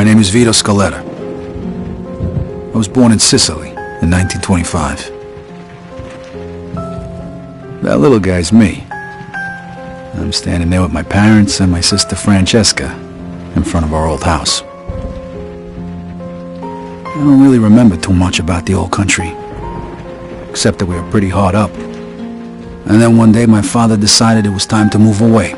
name is Vito Scaletta. I was born in Sicily in 1925. That little guy's me. I'm standing there with my parents and my sister Francesca in front of our old house. I don't really remember too much about the old country, except that we were pretty hard up. And then one day my father decided it was time to move away.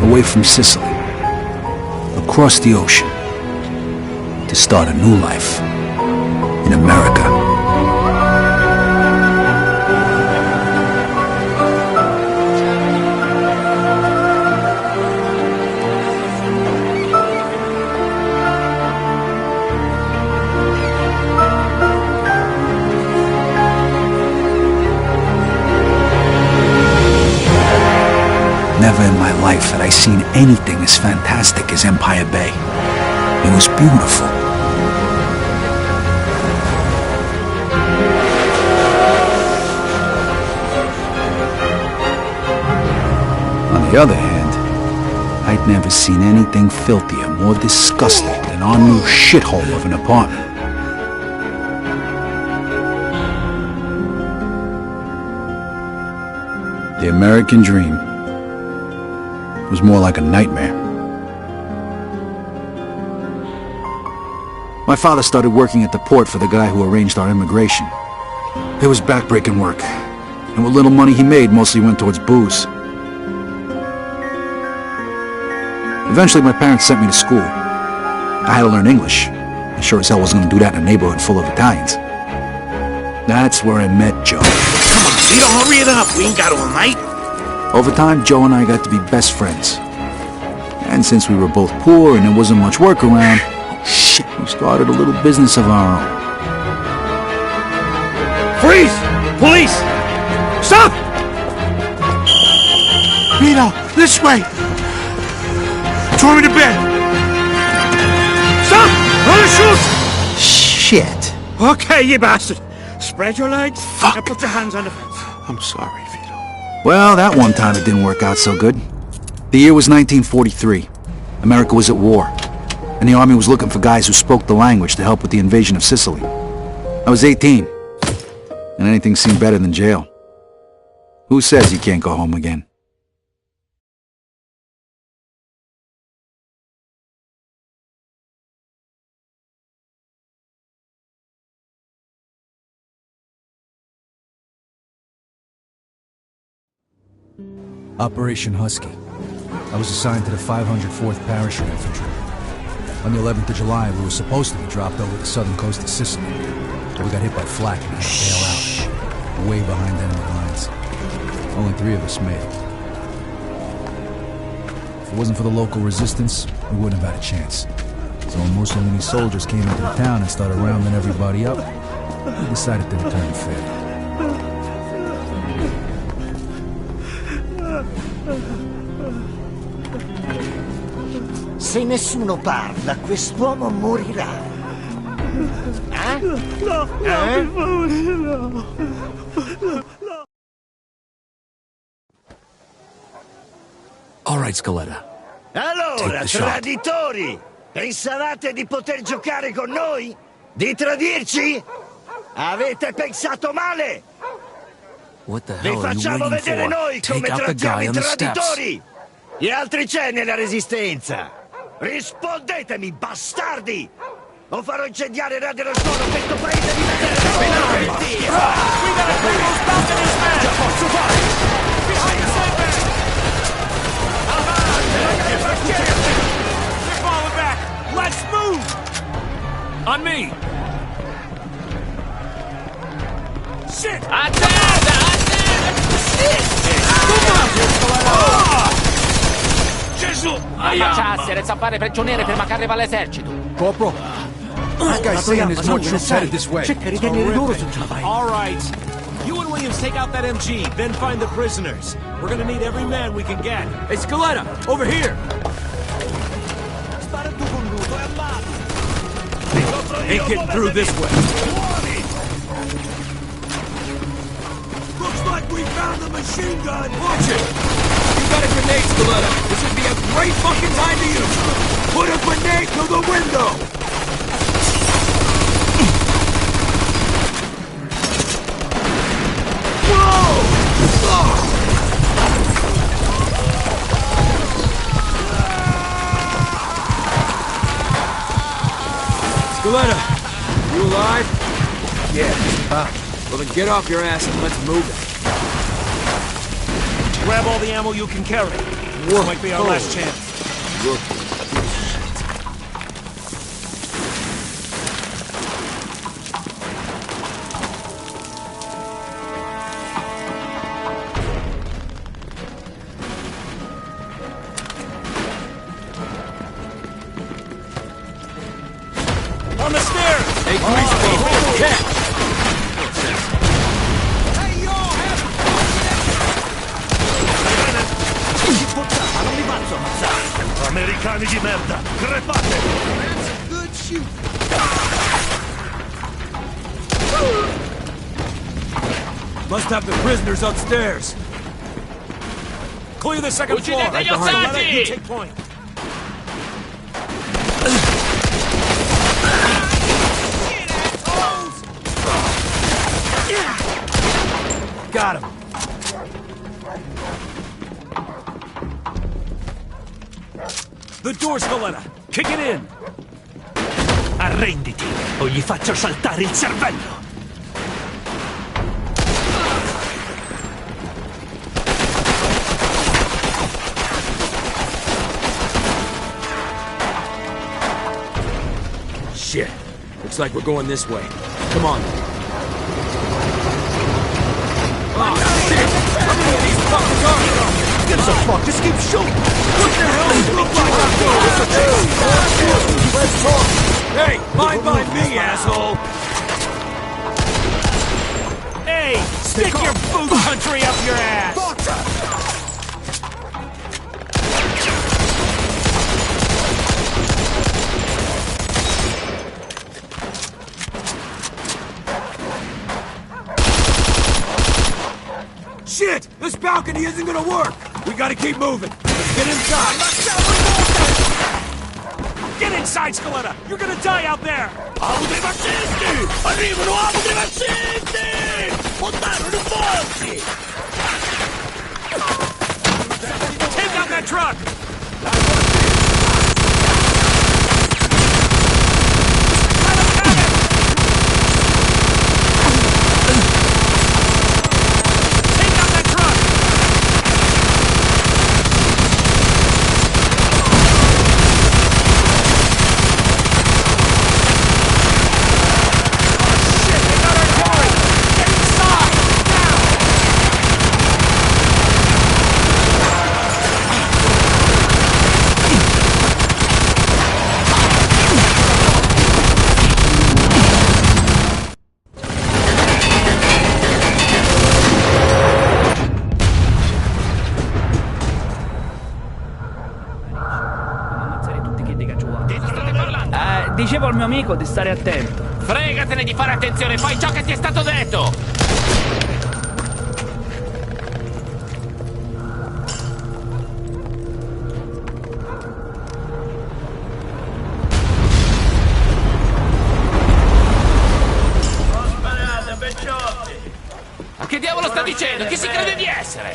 Away from Sicily, across the ocean, to start a new life in America. Never in my life had I seen anything as fantastic as Empire Bay. It was beautiful. On the other hand, I'd never seen anything filthier, more disgusting than our new shithole of an apartment. The American dream was more like a nightmare. My father started working at the port for the guy who arranged our immigration. It was backbreaking work, and what little money he made mostly went towards booze. Eventually my parents sent me to school. I had to learn English. I sure as hell wasn't going to do that in a neighborhood full of Italians. That's where I met Joe. Come on, Vito, hurry it up. We ain't got all night. Over time, Joe and I got to be best friends. And since we were both poor and there wasn't much work around, we started a little business of our own. Freeze! Police! Stop! Vito, this way! Throw me to bed! Stop! Don't shoot! Shit. Okay, you bastard. Spread your legs. Fuck. And put your hands on the fence. I'm sorry, Vito. Well, that one time it didn't work out so good. The year was 1943. America was at war, and the army was looking for guys who spoke the language to help with the invasion of Sicily. I was 18, and anything seemed better than jail. Who says you can't go home again? Operation Husky. I was assigned to the 504th Parachute Infantry. On the 11th of July, we were supposed to be dropped over the southern coast of Sicily. But we got hit by flak and had to bail out, way behind enemy lines. Only 3 of us made it. If it wasn't for the local resistance, we wouldn't have had a chance. So when Mussolini's soldiers came into the town and started rounding everybody up, we decided to return the favor. Se nessuno parla, quest'uomo morirà. Eh? No, per favore, no. All right, Scaletta. Allora, traditori! Pensavate di poter giocare con noi? Di tradirci? Avete pensato male! What the Vi hell are you facciamo waiting vedere for? noi come Take out the trattiamo guy i on the steps. traditori! Gli altri c'è nella resistenza! Rispondetemi, bastardi! O farò incendiare Radio del Suolo questo paese di vedere! Già posso fare! Let's move! On me! Shit! Gesù! Affacciarsi, resta a fare prigioniere prima che arriva l'esercito. Corporal, that guy's saying there's more troops headed this way. Cerca di tenere duro se ce la fai. All right. You and Williams take out that MG, then find the prisoners. We're gonna need every man we can get. Hey, Scaletta, over here! Spara tu con lui, è armato! Ti contro Ain't getting through this way. Looks like we found the machine gun! Watch it! You got a grenade, Skeletta. This would be a great fucking time to use it. Put a grenade through the window! Skeletta, you alive? Yeah. Well then get off your ass and let's move it. Grab all the ammo you can carry. War might be our last chance. On the stairs! Hey, Greaseball, catch! Hey, yo, Non mi faccio ammazzare! Americani di merda! Crepate! That's a good shoot. Must have the prisoners upstairs. Clear the second floor. Uccidete gli ossati! You take point. Got him. The door, Skeletta. Kick it in. Arrenditi o gli faccio saltare il cervello! Shit. Looks like we're going this way. Come on. Oh, shit! How many of these fuckers are there? Gives a fuck, just keep shooting! What the hell does it look like out there? Let's talk! Hey, mind by me, asshole! Hey, stick your food country up your ass! Shit! This balcony isn't gonna work! We gotta keep moving! Let's get inside! Get inside, Skeletta! You're gonna die out there! Auto i fascisti! Arrivano auto i fascisti! Montano i forti! Take out that truck! Dicevo al mio amico di stare attento. Fregatene di fare attenzione, fai ciò che ti è stato detto! Ma che diavolo sta dicendo? Chi si crede di essere?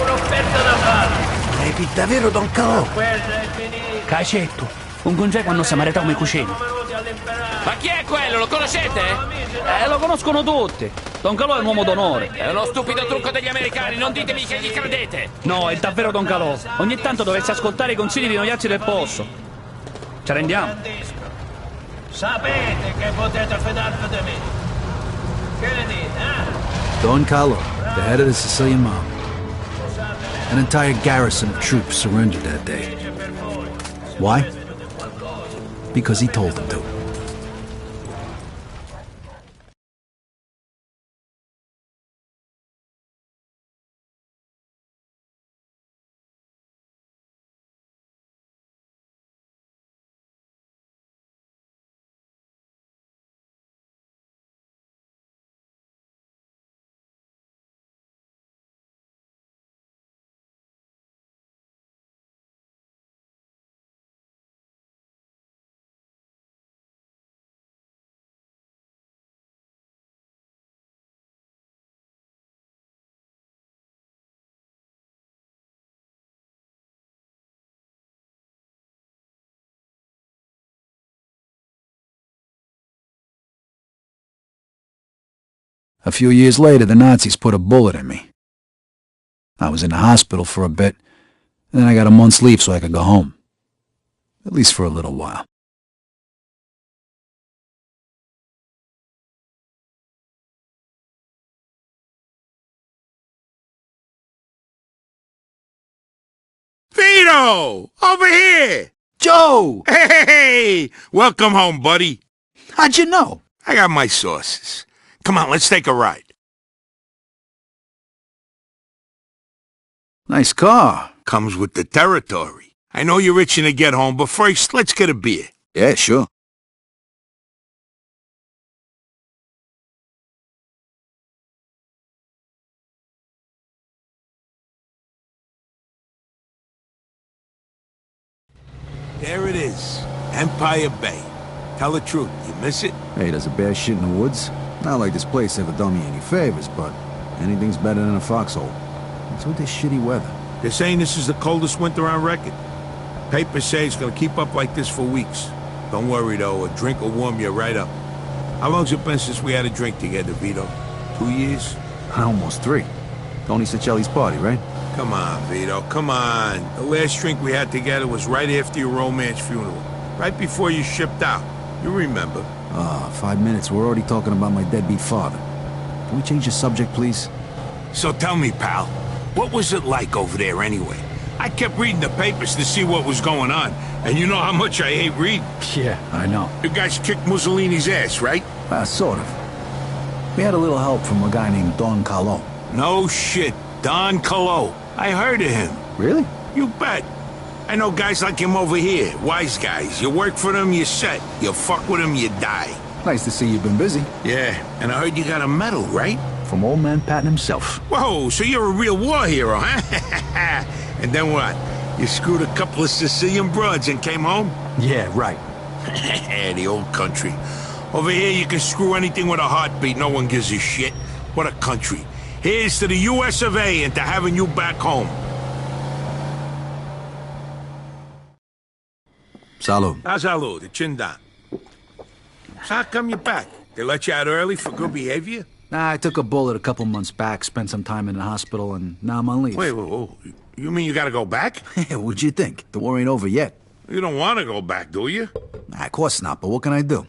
Un'offerta da fare. Devi davvero Don Calò? Cacetto, un congeco quando si marita come cucina. Ma chi è quello? Lo conoscete? Lo conoscono tutti. Don Calò è un uomo d'onore. È uno stupido trucco degli americani, non ditemi che gli credete! No, è davvero Don Calò. Ogni tanto dovresti ascoltare i consigli di noiazzi del posto. Ci rendiamo? Sapete che potete fidarvi di me. Che ne dite, eh? Don Carlo, the head of the Sicilian mob. An entire garrison of troops surrendered that day. Why? Because he told them to. A few years later, the Nazis put a bullet in me. I was in the hospital for a bit, and then I got a month's leave so I could go home. At least for a little while. Vito! Over here! Joe! Hey! Welcome home, buddy. How'd you know? I got my sources. Come on, let's take a ride. Nice car. Comes with the territory. I know you're itching to get home, but first, let's get a beer. Yeah, sure. There it is. Empire Bay. Tell the truth, you miss it? Hey, does a bear shit in the woods? Not like this place ever done me any favors, but anything's better than a foxhole. What's with this shitty weather? They're saying this is the coldest winter on record. Papers say it's gonna keep up like this for weeks. Don't worry, though. A drink will warm you right up. How long's it been since we had a drink together, Vito? 2 years? Almost 3. Tony Cicelli's party, right? Come on, Vito, come on. The last drink we had together was right after your romance funeral. Right before you shipped out. You remember. 5 minutes. We're already talking about my deadbeat father. Can we change the subject, please? So tell me, pal, what was it like over there anyway? I kept reading the papers to see what was going on, and you know how much I hate reading. Yeah, I know. You guys kicked Mussolini's ass, right? Sort of. We had a little help from a guy named Don Carlo. No shit, Don Carlo. I heard of him. Really? You bet. I know guys like him over here, wise guys. You work for them, you're set. You fuck with them, you die. Nice to see you've been busy. Yeah, and I heard you got a medal, right? From old man Patton himself. Whoa, so you're a real war hero, huh? And then what? You screwed a couple of Sicilian broads and came home? Yeah, right. The old country. Over here you can screw anything with a heartbeat, no one gives a shit. What a country. Here's to the US of A and to having you back home. Salud. Salud, the chin down. So how come you're back? They let you out early for good behavior? Nah, I took a bullet a couple months back, spent some time in the hospital, and now I'm on leave. Wait, you mean you gotta go back? What'd you think? The war ain't over yet. You don't want to go back, do you? Nah, of course not, but what can I do?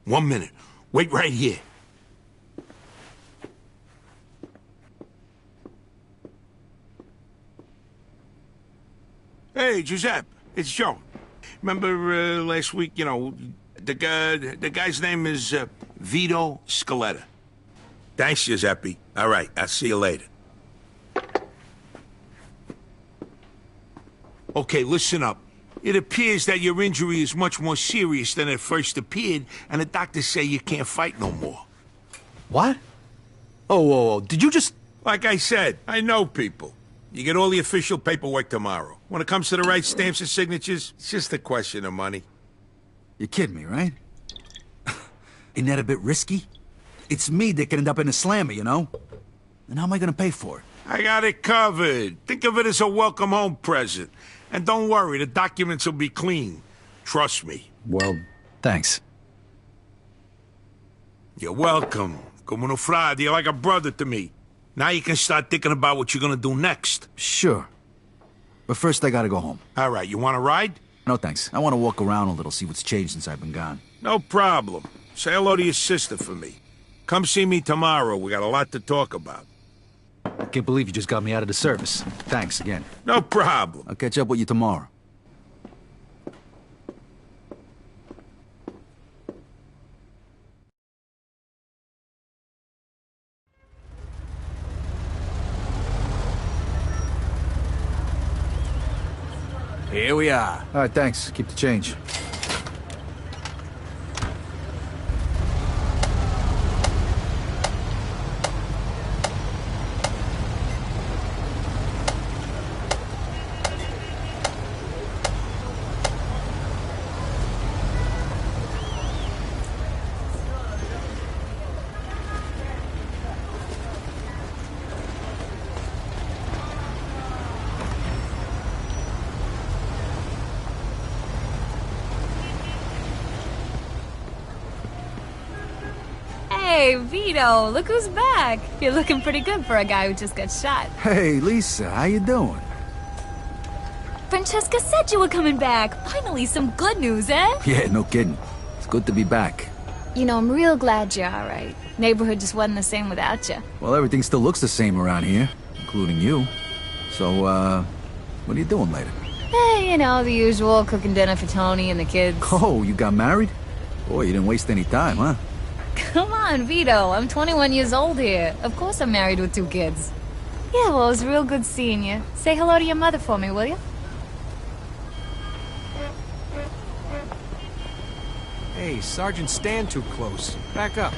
1 minute. Wait right here. Hey, Giuseppe, it's Joe. Remember last week, you know, the guy's name is Vito Scaletta. Thanks, Giuseppe. All right, I'll see you later. Okay, listen up. It appears that your injury is much more serious than it first appeared, and the doctors say you can't fight no more. What? Oh, whoa, did you just... Like I said, I know people. You get all the official paperwork tomorrow. When it comes to the right stamps and signatures, it's just a question of money. You're kidding me, right? Isn't that a bit risky? It's me that could end up in a slammer, you know? And how am I gonna pay for it? I got it covered. Think of it as a welcome home present. And don't worry, the documents will be clean. Trust me. Well, thanks. You're welcome. Como no frade, you're like a brother to me. Now you can start thinking about what you're gonna do next. Sure. But first I gotta go home. All right, you want to ride? No thanks. I want to walk around a little, see what's changed since I've been gone. No problem. Say hello to your sister for me. Come see me tomorrow. We got a lot to talk about. I can't believe you just got me out of the service. Thanks again. No problem. I'll catch up with you tomorrow. Here we are. All right, thanks. Keep the change. Hey, Vito, look who's back. You're looking pretty good for a guy who just got shot. Hey, Lisa, how you doing? Francesca said you were coming back. Finally, some good news, eh? Yeah, no kidding. It's good to be back. You know, I'm real glad you're all right. Neighborhood just wasn't the same without you. Well, everything still looks the same around here, including you. So, what are you doing later? Hey, you know, the usual, cooking dinner for Tony and the kids. Oh, you got married? Boy, you didn't waste any time, huh? Come on, Vito. I'm 21 years old here. Of course I'm married with 2 kids. Yeah, well, it was real good seeing you. Say hello to your mother for me, will you? Hey, Sergeant, stand too close. Back up.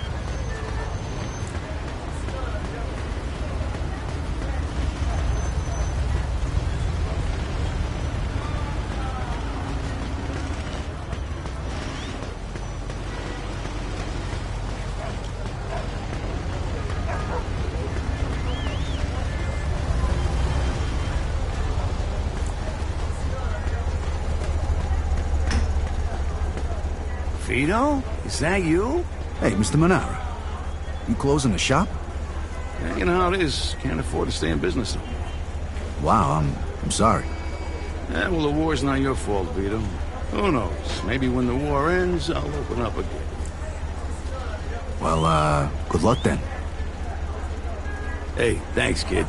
Vito? Is that you? Hey, Mr. Manara. You closing the shop? Yeah, you know how it is. Can't afford to stay in business. Wow, I'm sorry. Yeah, well, the war's not your fault, Vito. Who knows? Maybe when the war ends, I'll open up again. Well, good luck then. Hey, thanks, kid.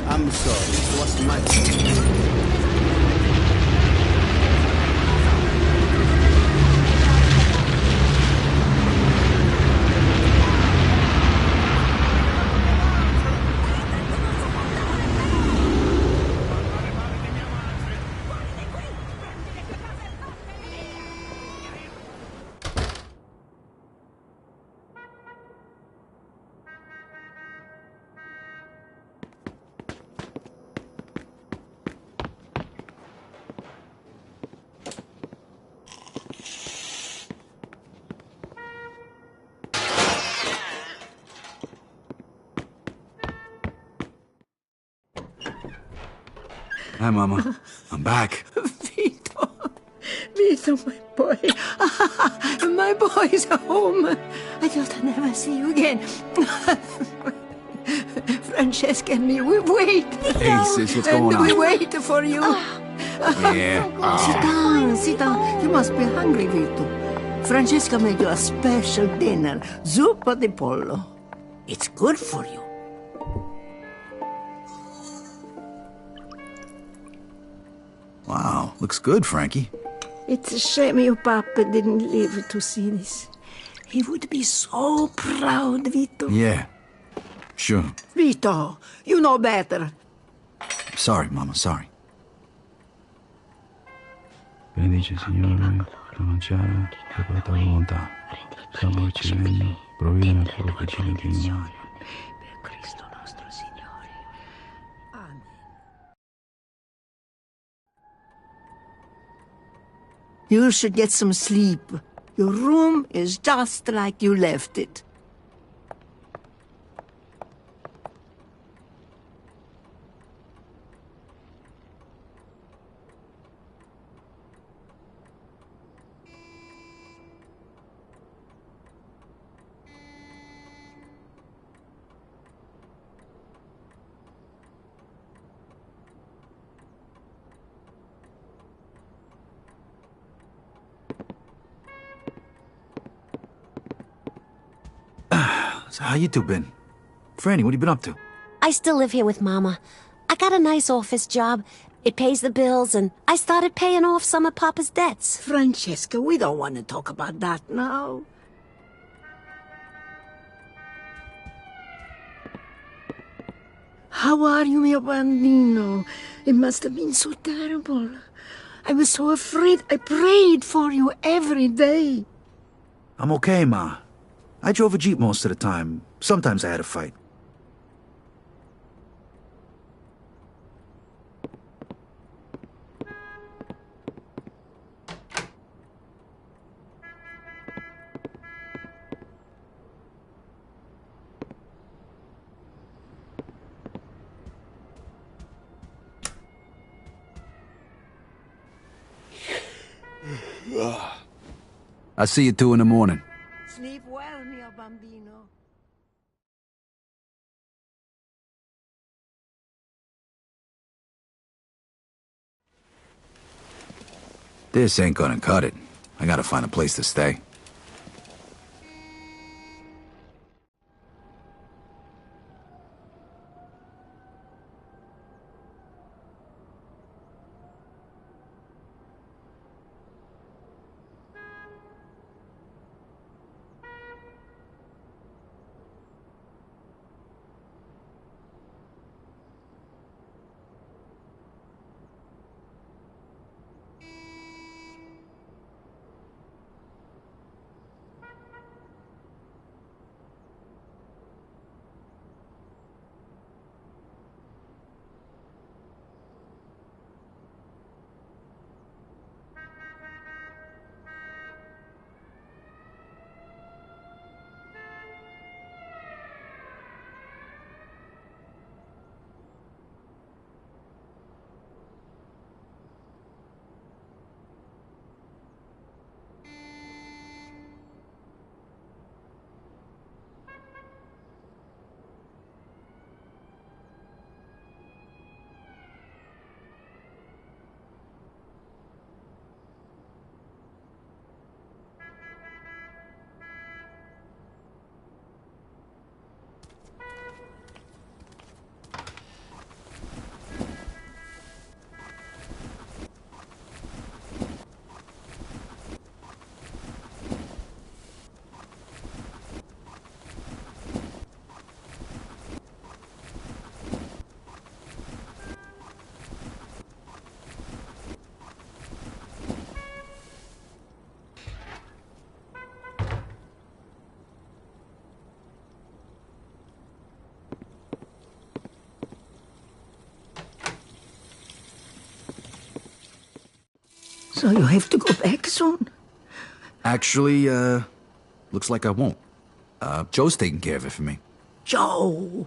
I'm sorry, it was my... Hi, Mama. I'm back. Vito. Vito, my boy. My boy's home. I thought I'd never see you again. Francesca and me, we wait. Hey, sis, what's going on? We wait for you. Yeah. Sit down. You must be hungry, Vito. Francesca made you a special dinner. Zuppa di pollo. It's good for you. Wow, looks good, Frankie. It's a shame your papa didn't live to see this. He would be so proud, Vito. Yeah, sure. Vito, you know better. Sorry, Mama, sorry. Benedice, Signore, la mangiare, per la tua volontà. Salvo il regno, provvede nel tuo cucino di noi. Per Cristo nostro Signore. Amen. You should get some sleep. Your room is just like you left it. So how you two been? Franny, what have you been up to? I still live here with Mama. I got a nice office job. It pays the bills, and I started paying off some of Papa's debts. Francesca, we don't want to talk about that now. How are you, mio bambino? It must have been so terrible. I was so afraid. I prayed for you every day. I'm okay, Ma. I drove a Jeep most of the time. Sometimes I had a fight. I'll see you 2 in the morning. Sleep well, mio bambino. This ain't gonna cut it. I gotta find a place to stay. So you have to go back soon? Actually, looks like I won't. Joe's taking care of it for me. Joe,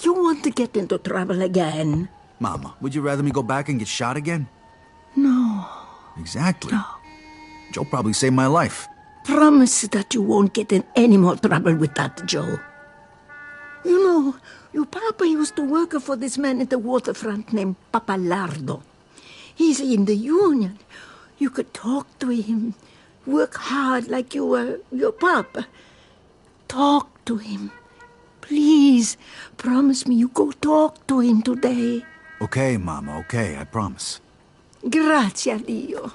you want to get into trouble again? Mama, would you rather me go back and get shot again? No. Exactly. No. Joe probably saved my life. Promise that you won't get in any more trouble with that, Joe. You know, your papa used to work for this man at the waterfront named Papalardo. He's in the union. You could talk to him, work hard like you were your papa. Talk to him. Please, promise me you go talk to him today. Okay, Mama, okay, I promise. Grazie a Dio.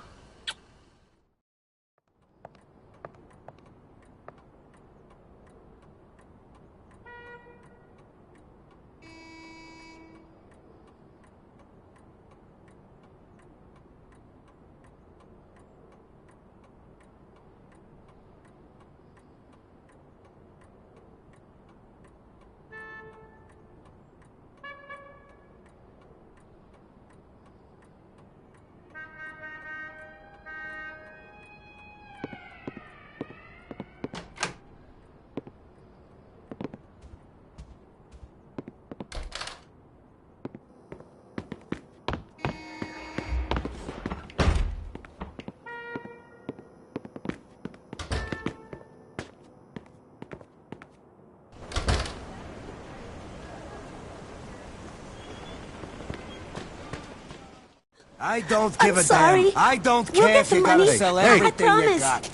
I don't give I'm a sorry. damn. I don't We'll care get if the you gotta money. sell I everything you promise. got.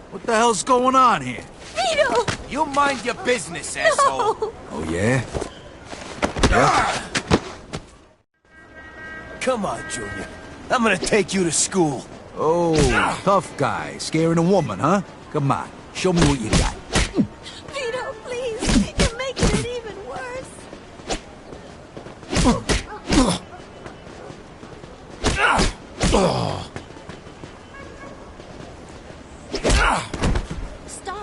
What the hell's going on here? Vito! You mind your business, asshole. No! Oh, yeah? Come on, Junior. I'm gonna take you to school. Oh, tough guy. Scaring a woman, huh? Come on, show me what you got. Vito, please! You're making it even worse!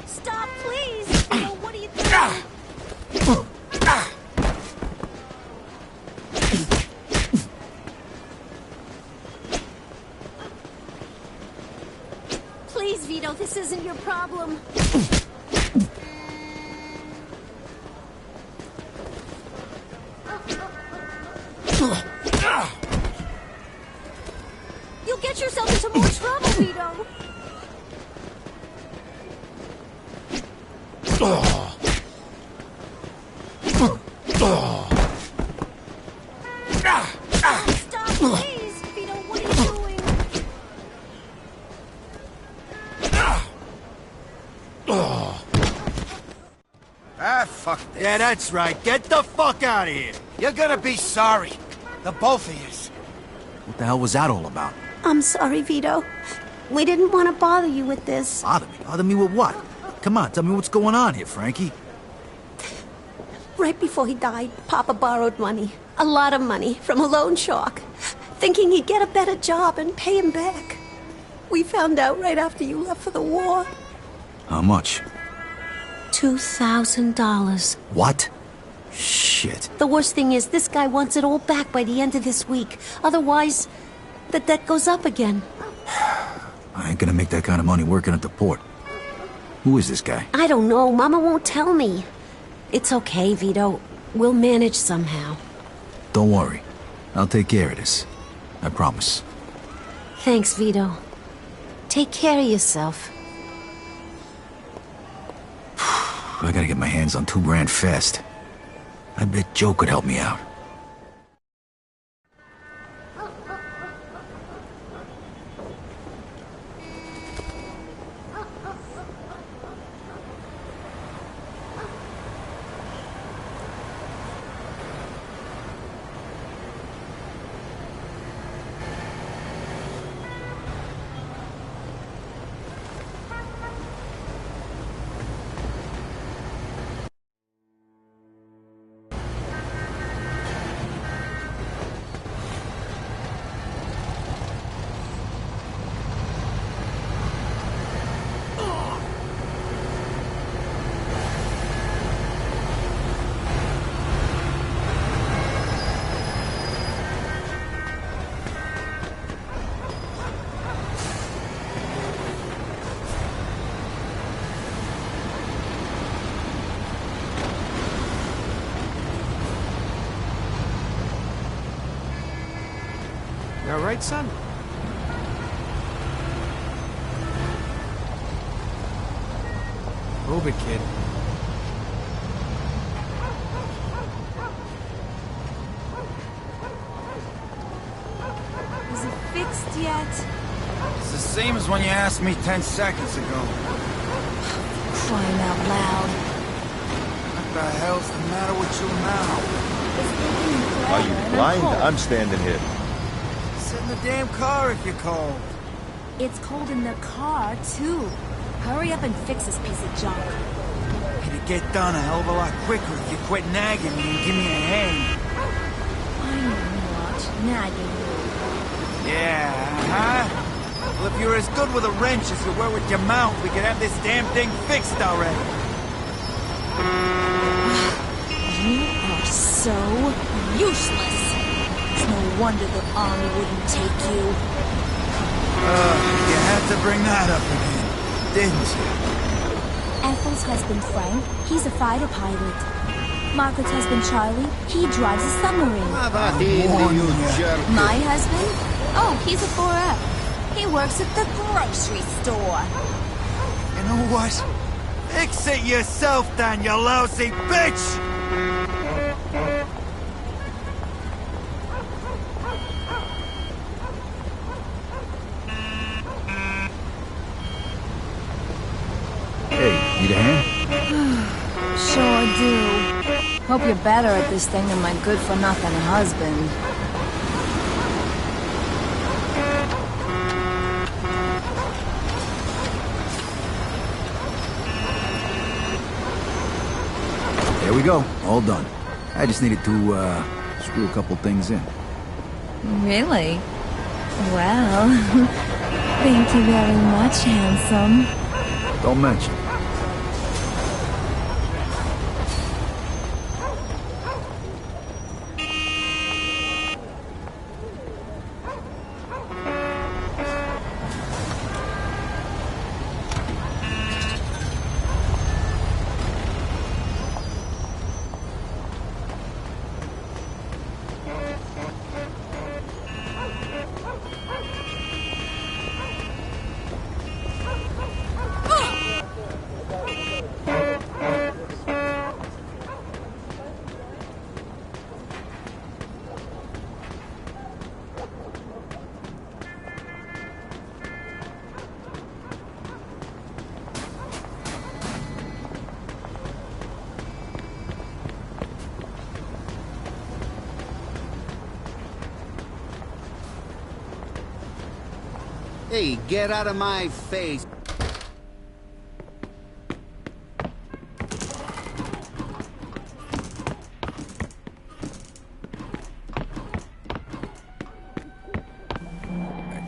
Stop, please! Vito, what are you doing? Please, Vito, this isn't your problem. You'll get yourself into more trouble, Vito. Stop, please! Vito, what are you doing? Ah, fuck this. Yeah, that's right. Get the fuck out of here. You're gonna be sorry. The both of yous. What the hell was that all about? I'm sorry, Vito. We didn't want to bother you with this. Bother me? Bother me with what? Come on, tell me what's going on here, Frankie. Right before he died, Papa borrowed money. A lot of money from a loan shark. Thinking he'd get a better job and pay him back. We found out right after you left for the war. How much? $2,000. What? Shit. The worst thing is, this guy wants it all back by the end of this week. Otherwise, the debt goes up again. I ain't gonna make that kind of money working at the port. Who is this guy? I don't know. Mama won't tell me. It's okay, Vito. We'll manage somehow. Don't worry. I'll take care of this. I promise. Thanks, Vito. Take care of yourself. I gotta get my hands on $2 grand fast. I bet Joe could help me out. You all right, son? Move it, kid. Is it fixed yet? It's the same as when you asked me 10 seconds ago. Crying out loud. What the hell's the matter with you now? Are you blind? I'm standing here. Sit in the damn car if you're cold. It's cold in the car, too. Hurry up and fix this piece of junk. It'd get done a hell of a lot quicker if you quit nagging me and give me a hand. I'm not nagging you. Yeah, huh? Well, if you're as good with a wrench as you were with your mouth, we could have this damn thing fixed already. You are so useless. It's no wonder the army wouldn't take you. You had to bring that up again, didn't you? Ethel's husband, Frank, he's a fighter pilot. Margaret's husband, Charlie, he drives a submarine. My husband? Oh, he's a 4F. He works at the grocery store. You know what? Fix it yourself, then, you lousy bitch! Hey, need a hand? Sure do. Hope you're better at this thing than my good-for-nothing husband. There we go. All done. I just needed to, screw a couple things in. Really? Well, thank you very much, handsome. Don't mention. Hey, get out of my face.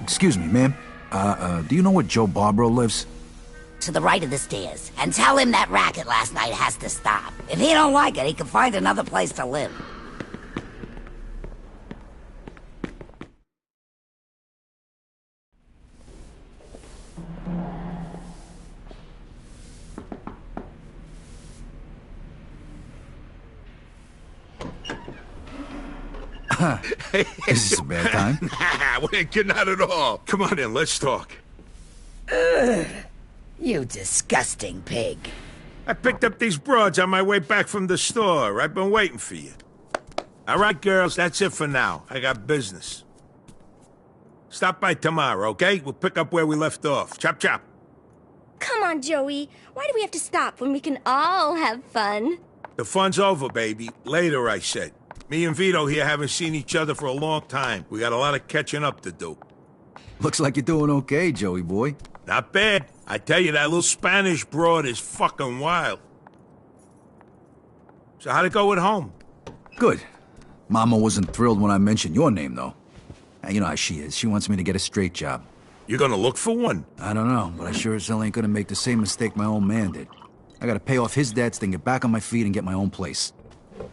Excuse me, ma'am. Do you know where Joe Barbaro lives? To the right of the stairs, and tell him that racket last night has to stop. If he don't like it, he can find another place to live. Is this a bad time? Nah, we ain't getting out at all. Come on in, let's talk. Ugh, you disgusting pig. I picked up these broads on my way back from the store. I've been waiting for you. All right, girls, that's it for now. I got business. Stop by tomorrow, okay? We'll pick up where we left off. Chop, chop. Come on, Joey. Why do we have to stop when we can all have fun? The fun's over, baby. Later, I said. Me and Vito here haven't seen each other for a long time. We got a lot of catching up to do. Looks like you're doing okay, Joey boy. Not bad. I tell you, that little Spanish broad is fucking wild. So how'd it go at home? Good. Mama wasn't thrilled when I mentioned your name, though. You know how she is. She wants me to get a straight job. You're gonna look for one? I don't know, but I sure as hell ain't gonna make the same mistake my old man did. I gotta pay off his debts, then get back on my feet and get my own place.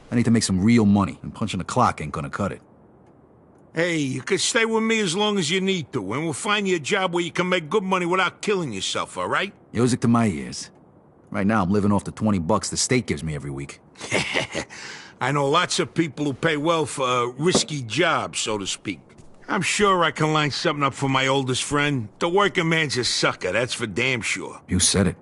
I need to make some real money, and punching the clock ain't gonna cut it. Hey, you can stay with me as long as you need to, and we'll find you a job where you can make good money without killing yourself, all right? Music to my ears. Right now, I'm living off the $20 the state gives me every week. I know lots of people who pay well for a risky jobs, so to speak. I'm sure I can line something up for my oldest friend. The working man's a sucker, that's for damn sure. You said it.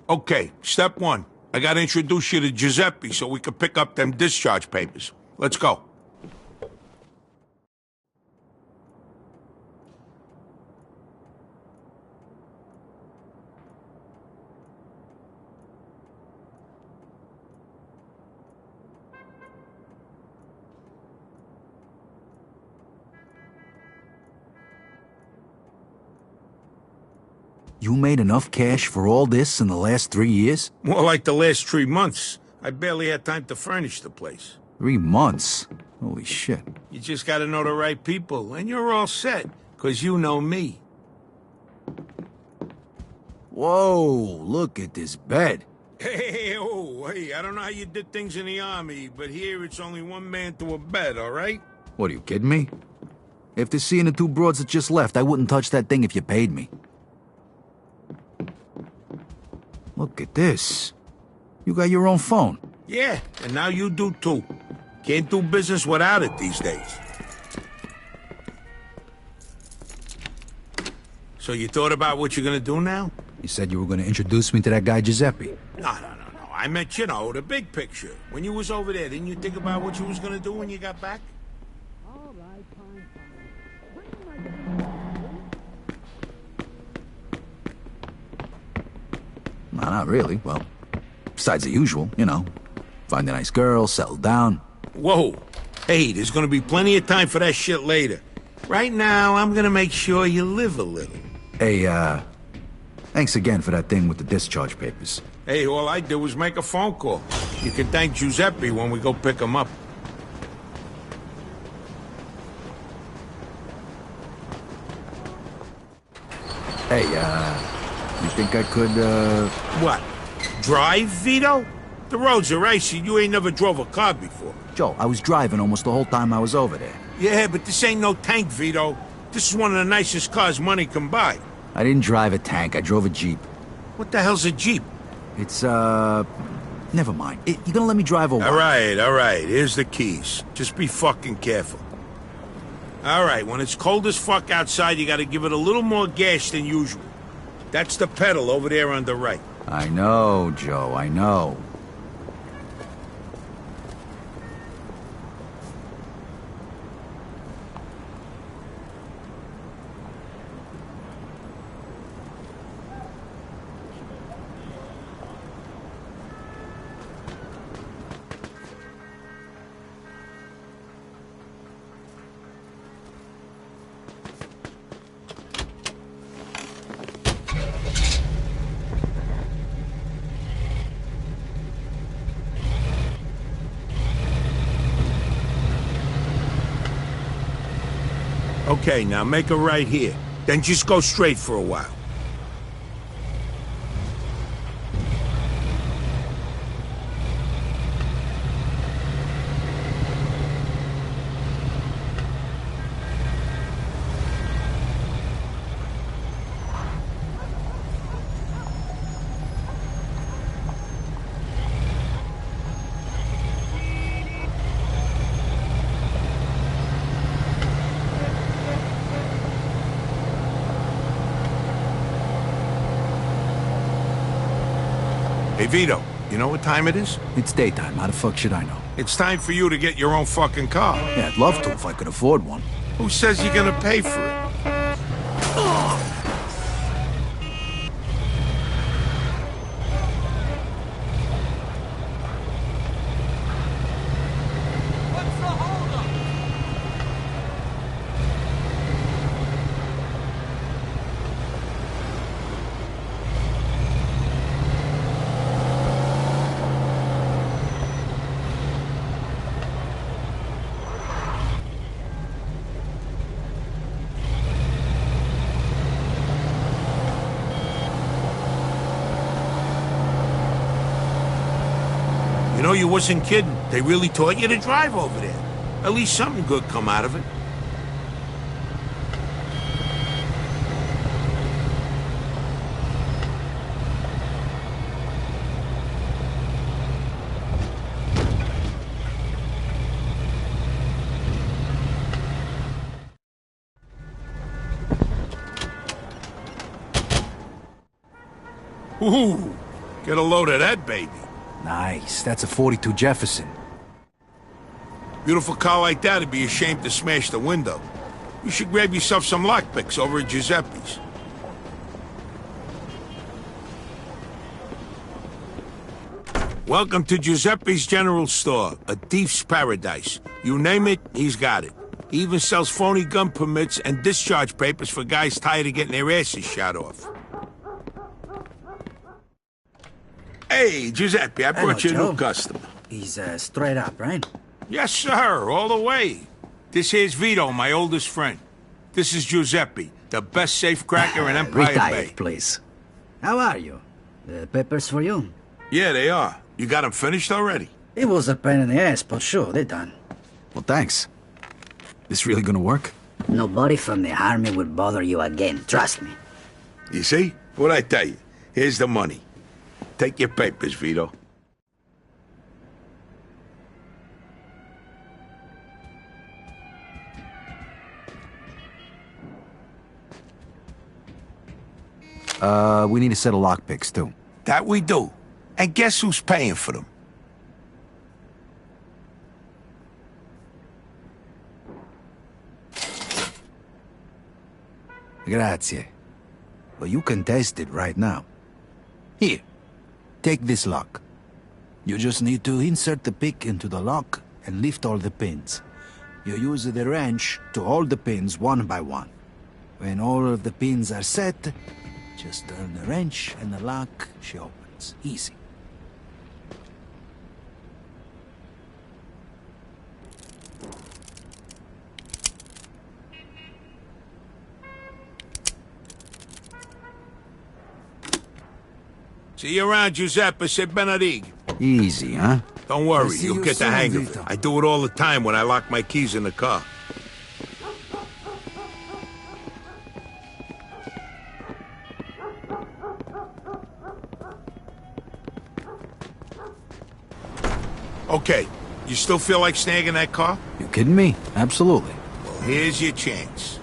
Okay, step one. I gotta introduce you to Giuseppe so we can pick up them discharge papers. Let's go. You made enough cash for all this in the last 3 years? More like the last 3 months. I barely had time to furnish the place. 3 months? Holy shit. You just gotta know the right people, and you're all set, 'cause you know me. Whoa, look at this bed. Hey, I don't know how you did things in the army, but here it's only one man to a bed, all right? What, are you kidding me? After seeing the 2 broads that just left, I wouldn't touch that thing if you paid me. Look at this. You got your own phone. Yeah, and now you do too. Can't do business without it these days. So you thought about what you're gonna do now? You said you were gonna introduce me to that guy Giuseppe. No. I meant, you know, the big picture. When you was over there, didn't you think about what you was gonna do when you got back? No, not really. Well, besides the usual, you know. Find a nice girl, settle down. Whoa. Hey, there's gonna be plenty of time for that shit later. Right now, I'm gonna make sure you live a little. Hey, thanks again for that thing with the discharge papers. Hey, all I did was make a phone call. You can thank Giuseppe when we go pick him up. Hey, you think I could, What? Drive, Vito? The roads are icy. You ain't never drove a car before. Joe, I was driving almost the whole time I was over there. Yeah, but this ain't no tank, Vito. This is one of the nicest cars money can buy. I didn't drive a tank. I drove a Jeep. What the hell's a Jeep? It's, never mind. You gonna let me drive over? All right. Here's the keys. Just be fucking careful. All right, when it's cold as fuck outside, you gotta give it a little more gas than usual. That's the pedal over there on the right. I know, Joe, I know. Okay, now make a right here. Then just go straight for a while. Hey, Vito, you know what time it is? It's daytime. How the fuck should I know? It's time for you to get your own fucking car. Yeah, I'd love to if I could afford one. Who says you're gonna pay for it? You know, you wasn't kidding. They really taught you to drive over there. At least something good come out of it. Ooh, get a load of that baby. Nice. That's a 42 Jefferson. Beautiful car like that would be ashamed to smash the window. You should grab yourself some lockpicks over at Giuseppe's. Welcome to Giuseppe's General Store, a thief's paradise. You name it, he's got it. He even sells phony gun permits and discharge papers for guys tired of getting their asses shot off. Hey, Giuseppe, I brought you a new customer. He's straight up, right? Yes, sir, all the way. This here's Vito, my oldest friend. This is Giuseppe, the best safecracker in Empire Retired, Bay. please. How are you? The papers for you? Yeah, they are. You got them finished already? It was a pain in the ass, but sure, they're done. Well, thanks. This really gonna work? Nobody from the army will bother you again, trust me. You see? What'd I tell you? Here's the money. Take your papers, Vito. We need a set of lockpicks, too. That we do. And guess who's paying for them? Grazie. Well, you can test it right now. Here, take this lock. You just need to insert the pick into the lock and lift all the pins. You use the wrench to hold the pins one by one. When all of the pins are set, just turn the wrench and the lock, she opens. Easy. See you around, Giuseppe. Se benedict. Easy, huh? Don't worry, you'll get the hang of it. I do it all the time when I lock my keys in the car. Okay, you still feel like snagging that car? You kidding me? Absolutely. Well, here's your chance.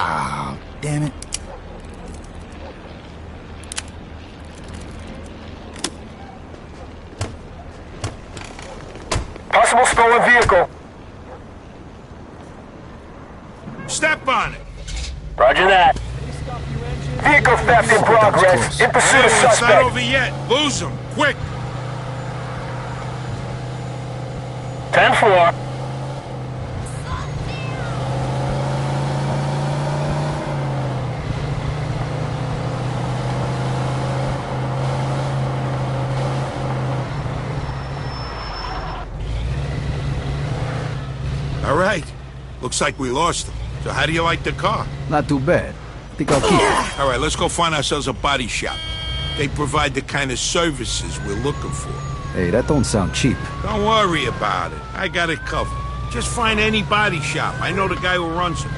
Ah, damn it. Possible stolen vehicle. Step on it. Roger that. Vehicle theft in progress. In pursuit of It's not suspect. over yet. Lose him. Quick. 10-4. All right. Looks like we lost him. So how do you like the car? Not too bad. Think I'll keep it. All right, let's go find ourselves a body shop. They provide the kind of services we're looking for. Hey, that don't sound cheap. Don't worry about it. I got it covered. Just find any body shop. I know the guy who runs them.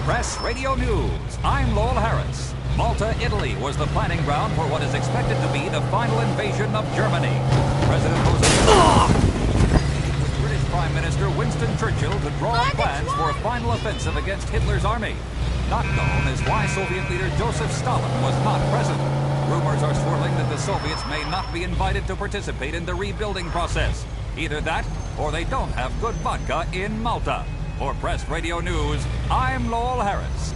Press Radio News. I'm Lowell Harris. Malta, Italy was the planning ground for what is expected to be the final invasion of Germany. President with British Prime Minister Winston Churchill to draw up plans for a final offensive against Hitler's army. Not known is why Soviet leader Joseph Stalin was not present. Rumors are swirling that the Soviets may not be invited to participate in the rebuilding process. Either that, or they don't have good vodka in Malta. For Press Radio News, I'm Lowell Harris.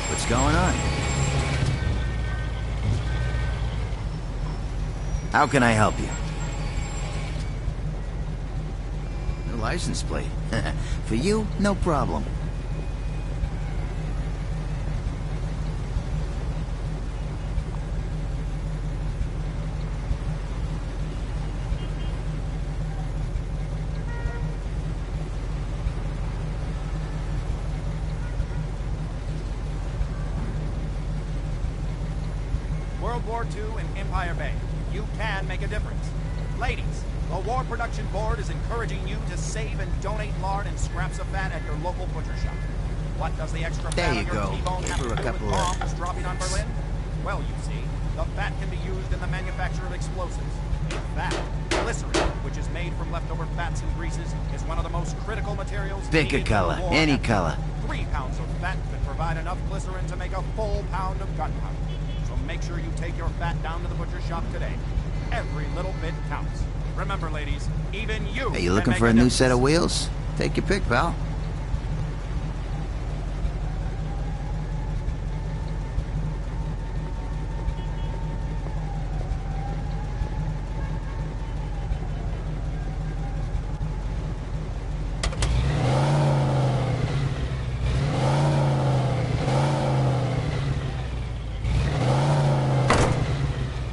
What's going on? How can I help you? The license plate. For you, no problem. World War II in Empire Bay. You can make a difference. Ladies, the War Production Board is encouraging you to save and donate lard and scraps of fat at your local butcher shop. What does the extra There fat you on your go. T-bone have to For a do with couple of- bombs dropping on Berlin? Well, you see, the fat can be used in the manufacture of explosives. In fact, glycerin, which is made from leftover fats and greases, is one of the most critical materials. Pick a needed for color, the war any effort. color. 3 pounds of fat could provide enough glycerin to make a full pound of gunpowder. So make sure you take your fat down to the butcher shop today. Every little bit counts. Remember, ladies, even you. Hey, you can looking make for a new difference. set of wheels? Take your pick, pal.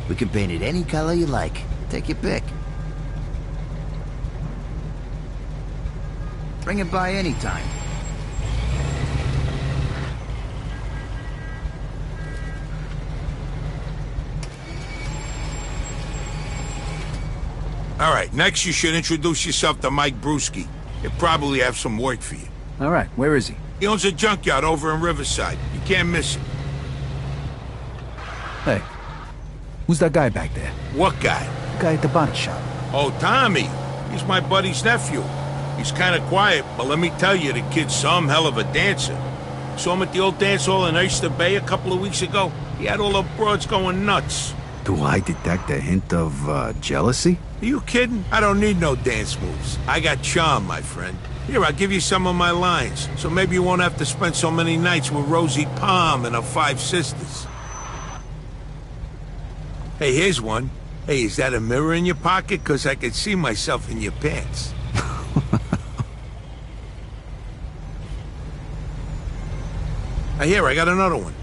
We can paint it any color you like. Take your pick. Bring it by anytime. All right, next you should introduce yourself to Mike Brewski. He'll probably have some work for you. All right, where is he? He owns a junkyard over in Riverside. You can't miss it. Hey, who's that guy back there? What guy? The guy at the body shop. Oh, Tommy. He's my buddy's nephew. He's kind of quiet, but let me tell you, the kid's some hell of a dancer. Saw him at the old dance hall in Oyster Bay a couple of weeks ago. He had all the broads going nuts. Do I detect a hint of jealousy? Are you kidding? I don't need no dance moves. I got charm, my friend. Here, I'll give you some of my lines, so maybe you won't have to spend so many nights with Rosie Palm and her 5 sisters. Hey, here's one. Hey, is that a mirror in your pocket? 'Cause I can see myself in your pants. Here, I got another one.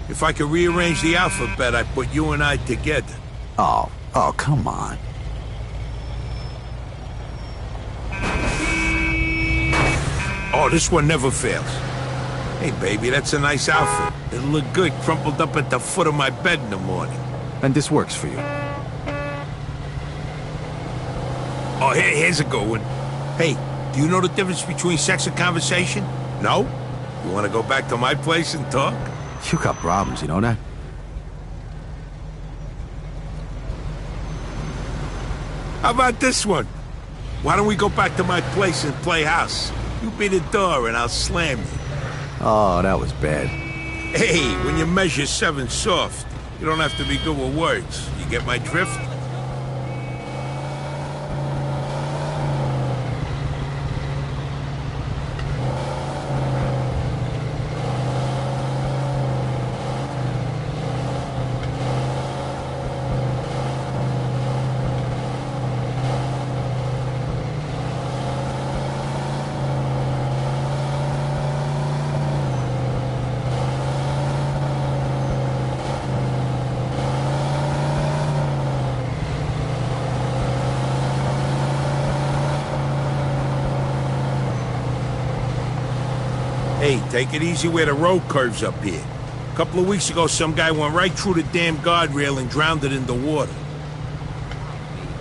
If I could rearrange the alphabet, I'd put you and I together. Oh, come on. Oh, this one never fails. Hey, baby, that's a nice outfit. It'll look good crumpled up at the foot of my bed in the morning. And this works for you. Oh, here's a good one. Hey, do you know the difference between sex and conversation? No? You want to go back to my place and talk? You got problems, you know that? How about this one? Why don't we go back to my place and play house? You be the door and I'll slam you. Oh, that was bad. Hey, when you measure 7 soft, you don't have to be good with words. You get my drift? Hey, take it easy where the road curves up here. A couple of weeks ago, some guy went right through the damn guardrail and drowned it in the water.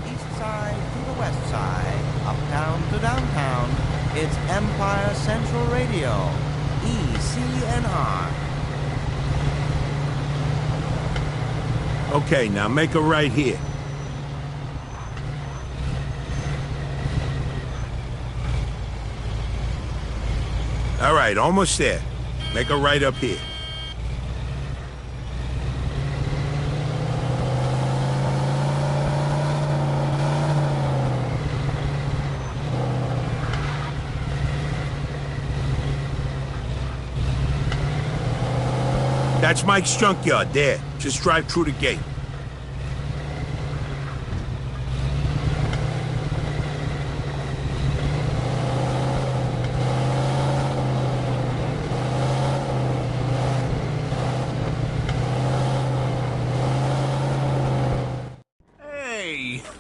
The east side to the west side, uptown to downtown. It's Empire Central Radio, ECNR. Okay, now make a right here. All right, almost there. Make a right up here. That's Mike's junkyard there. Just drive through the gate.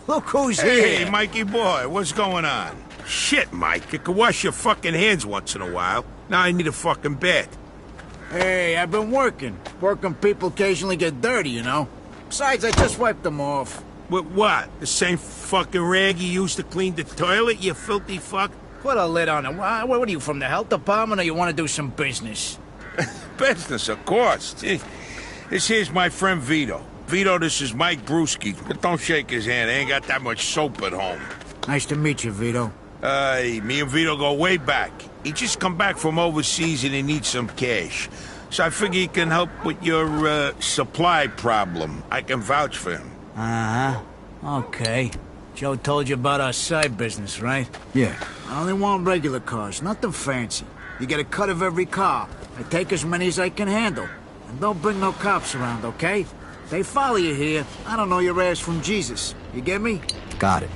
Look who's Hey, here. Mikey boy, what's going on? Shit, Mike, you can wash your fucking hands once in a while. Now I need a fucking bath. Hey, I've been working. Working people occasionally get dirty, you know. Besides, I just wiped them off. With what? The same fucking rag you used to clean the toilet, you filthy fuck? Put a lid on it. What are you, from the health department, or you want to do some business? Business, of course. This here's my friend Vito. Vito, this is Mike Brewski. But don't shake his hand. I ain't got that much soap at home. Nice to meet you, Vito. Me and Vito go way back. He just come back from overseas and he needs some cash. So I figure he can help with your, supply problem. I can vouch for him. Uh-huh. Okay. Joe told you about our side business, right? Yeah. I only want regular cars, nothing fancy. You get a cut of every car. I take as many as I can handle. And don't bring no cops around, okay? They follow you here. I don't know your ass from Jesus. You get me? Got it.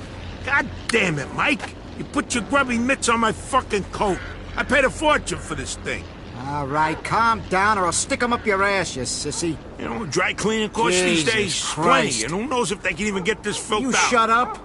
God damn it, Mike! You put your grubby mitts on my fucking coat. I paid a fortune for this thing. All right, calm down or I'll stick 'em up your ass, you sissy. You know, dry cleaning costs these days Christ. $20, and who knows if they can even get this filth You out. shut up.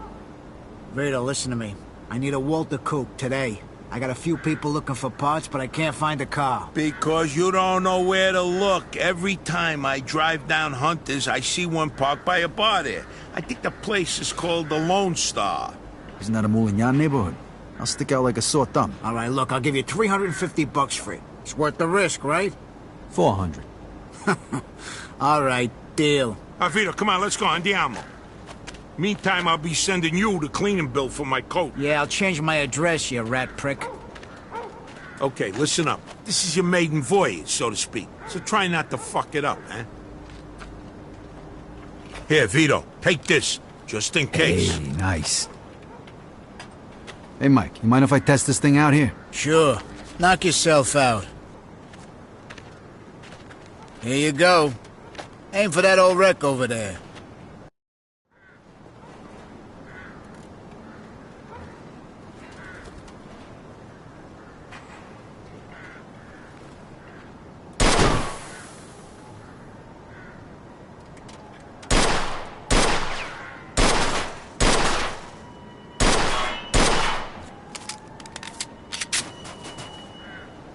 Vito, listen to me. I need a Walter Coupe today. I got a few people looking for parts, but I can't find a car. Because you don't know where to look. Every time I drive down Hunter's, I see one parked by a bar there. I think the place is called the Lone Star. Isn't that a Moulignan neighborhood? I'll stick out like a sore thumb. All right, look, I'll give you $350 for it. It's worth the risk, right? 400. All right, deal. Vito, come on, let's go. Andiamo. Meantime, I'll be sending you the cleaning bill for my coat. Yeah, I'll change my address, you rat prick. Okay, listen up. This is your maiden voyage, so to speak. So try not to fuck it up, eh? Here, Vito, take this, just in case. Hey, nice. Hey, Mike, you mind if I test this thing out here? Sure. Knock yourself out. Here you go. Aim for that old wreck over there.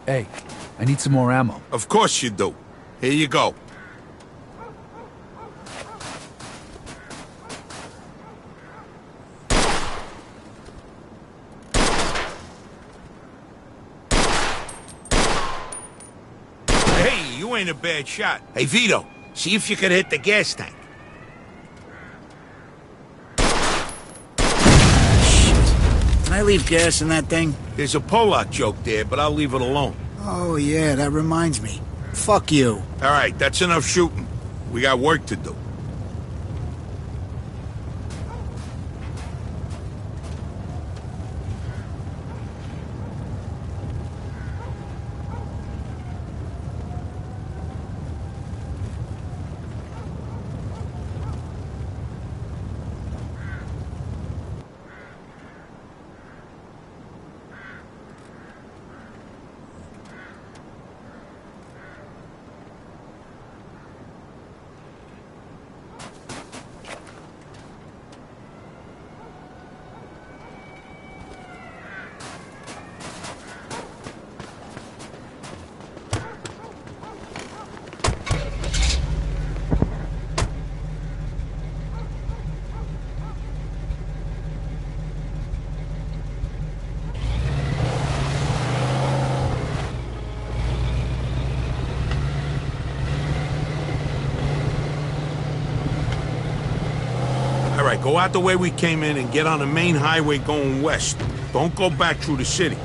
Hey, I need some more ammo. Of course you do. Here you go. Hey, you ain't a bad shot. Hey, Vito, see if you can hit the gas tank. Can I leave gas in that thing? There's a Polak joke there, but I'll leave it alone. Oh, yeah, that reminds me. Fuck you. All right, that's enough shooting. We got work to do. All right, go out the way we came in and get on the main highway going west. Don't go back through the city.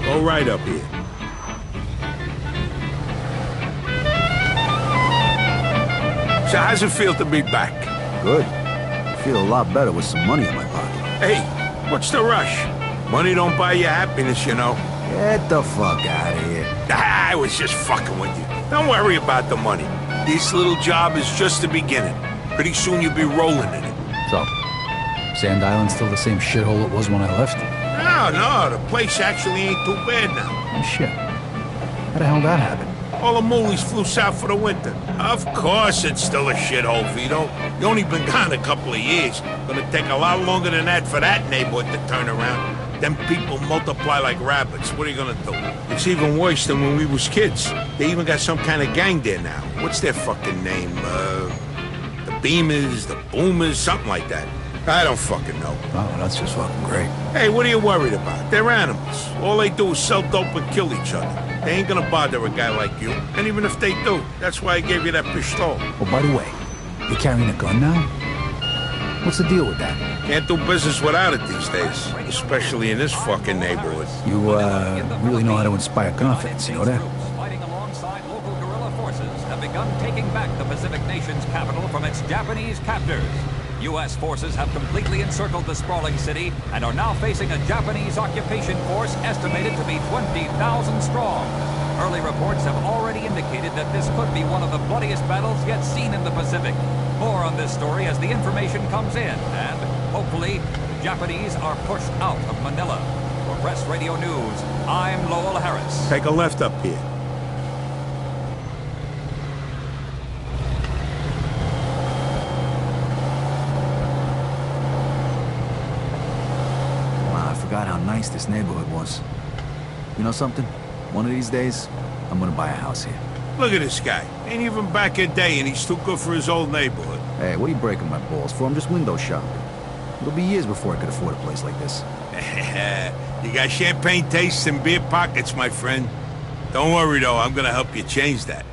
Go right up here. So how's it feel to be back? Good. I feel a lot better with some money in my pocket. Hey, what's the rush? Money don't buy you happiness, you know. Get the fuck out of here. I was just fucking with you. Don't worry about the money. This little job is just the beginning. Pretty soon you'll be rolling in it. So, Sand Island's still the same shithole it was when I left? No, the place actually ain't too bad now. Oh, shit. How the hell did that happen? All the moolies flew south for the winter. Of course it's still a shithole, Vito. You only been gone a couple of years. Gonna take a lot longer than that for that neighborhood to turn around. Them people multiply like rabbits. What are you gonna do? It's even worse than when we was kids. They even got some kind of gang there now. What's their fucking name? The Beamers, the Boomers, something like that. I don't fucking know. Oh, that's just fucking great. Hey, what are you worried about? They're animals. All they do is sell dope and kill each other. They ain't gonna bother a guy like you. And even if they do, that's why I gave you that pistol. Oh, by the way, you carrying a gun now? What's the deal with that? Can't do business without it these days. Especially in this fucking neighborhood. You, really know how to inspire confidence, you know that? Fighting alongside local guerrilla forces have begun taking back the Pacific nation's capital from its Japanese captors. U.S. forces have completely encircled the sprawling city and are now facing a Japanese occupation force estimated to be 20,000 strong. Early reports have already indicated that this could be one of the bloodiest battles yet seen in the Pacific. More on this story as the information comes in, and hopefully, the Japanese are pushed out of Manila. For Press Radio News, I'm Lowell Harris. Take a left up here. Forgot how nice this neighborhood was. You know something? One of these days, I'm gonna buy a house here. Look at this guy. Ain't even back a day and he's too good for his old neighborhood. Hey, what are you breaking my balls for? I'm just window shopping. It'll be years before I could afford a place like this. You got champagne tastes and beer pockets, my friend. Don't worry, though. I'm gonna help you change that.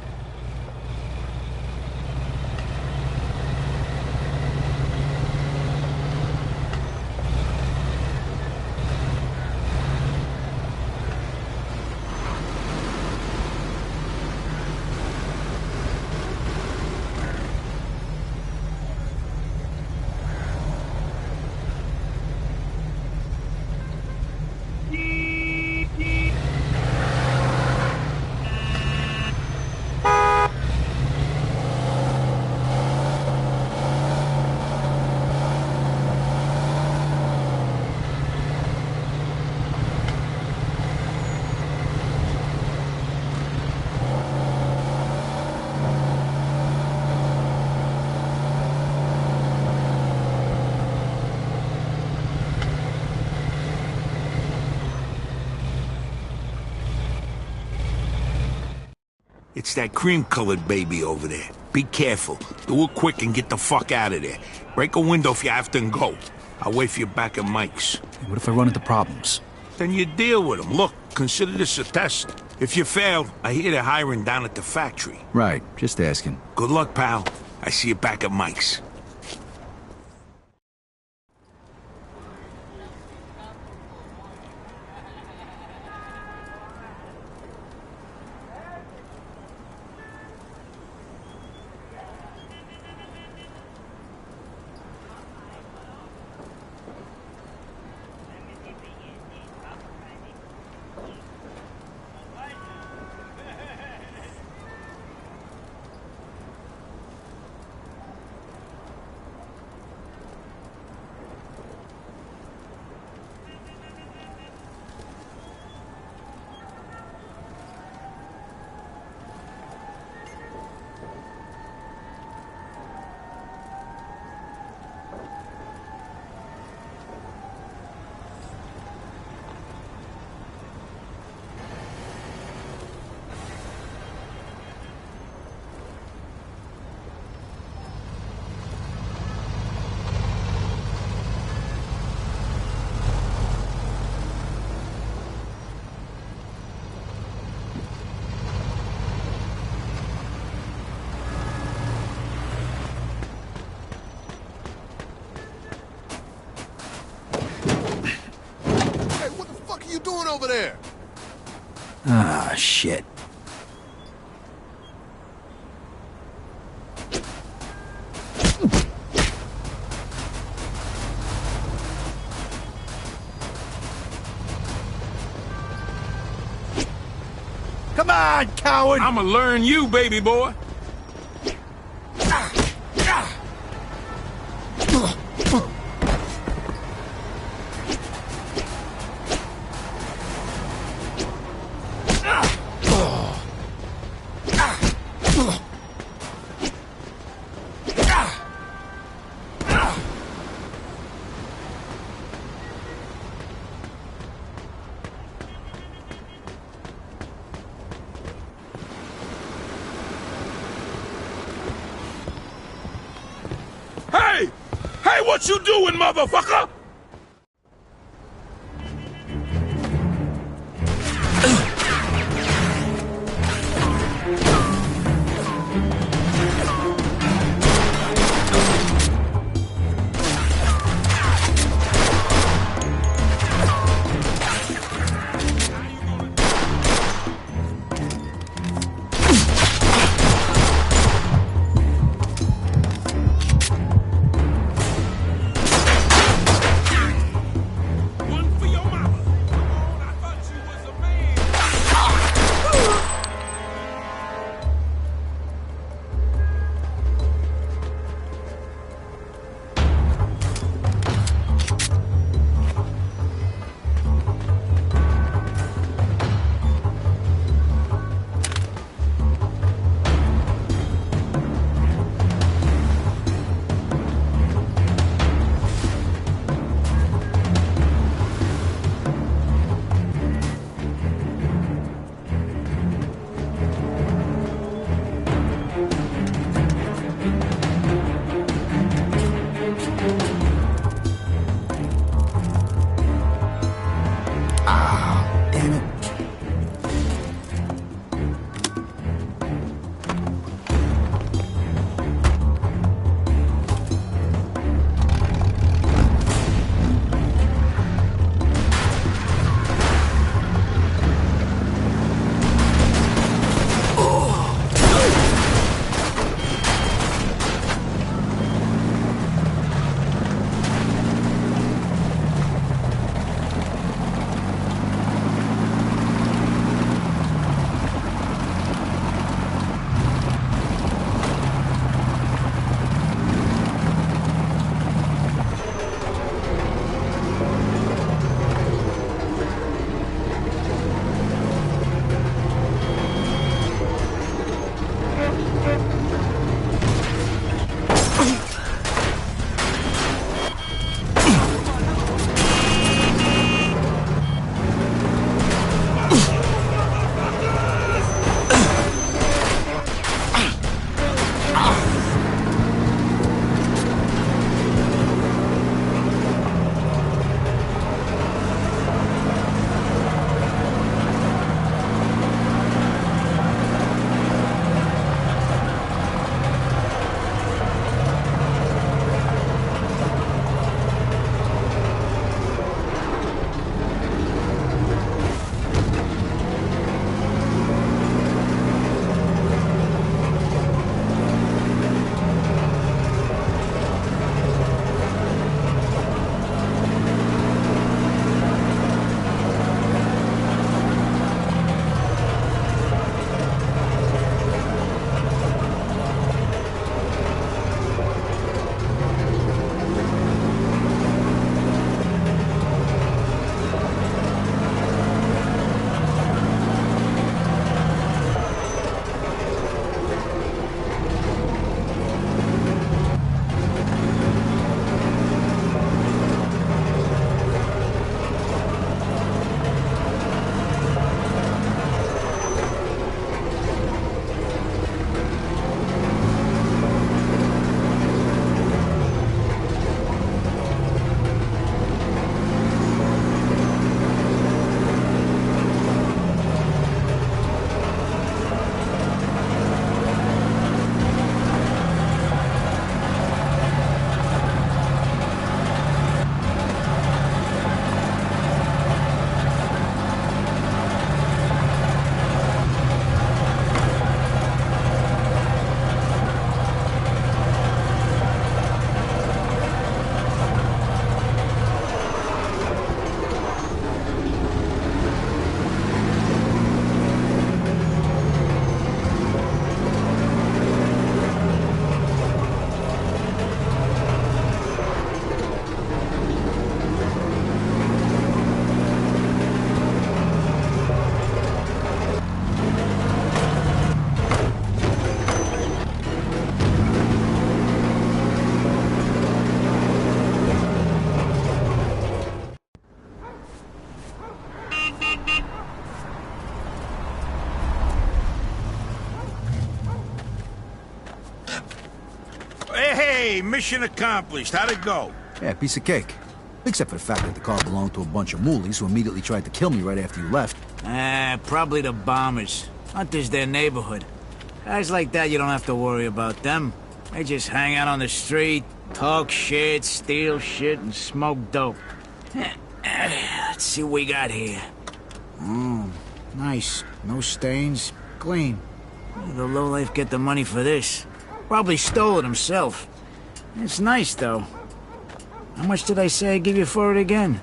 It's that cream-colored baby over there. Be careful. Do it quick and get the fuck out of there. Break a window if you have to and go. I'll wait for you back at Mike's. Hey, what if I run into problems? Then you deal with them. Look, consider this a test. If you fail, I hear they're hiring down at the factory. Right, just asking. Good luck, pal. I see you back at Mike's. Over there. Ah, shit. Come on, coward! I'ma learn you, baby boy. What you doing, motherfucker? Hey, mission accomplished. How'd it go? Yeah, piece of cake. Except for the fact that the car belonged to a bunch of moolies who immediately tried to kill me right after you left. Probably the bombers. Hunter's their neighborhood. Guys like that, you don't have to worry about them. They just hang out on the street, talk shit, steal shit, and smoke dope. Let's see what we got here. Oh, nice. No stains. Clean. Where did the lowlife get the money for this? Probably stole it himself. It's nice, though. How much did I say I'd give you for it again?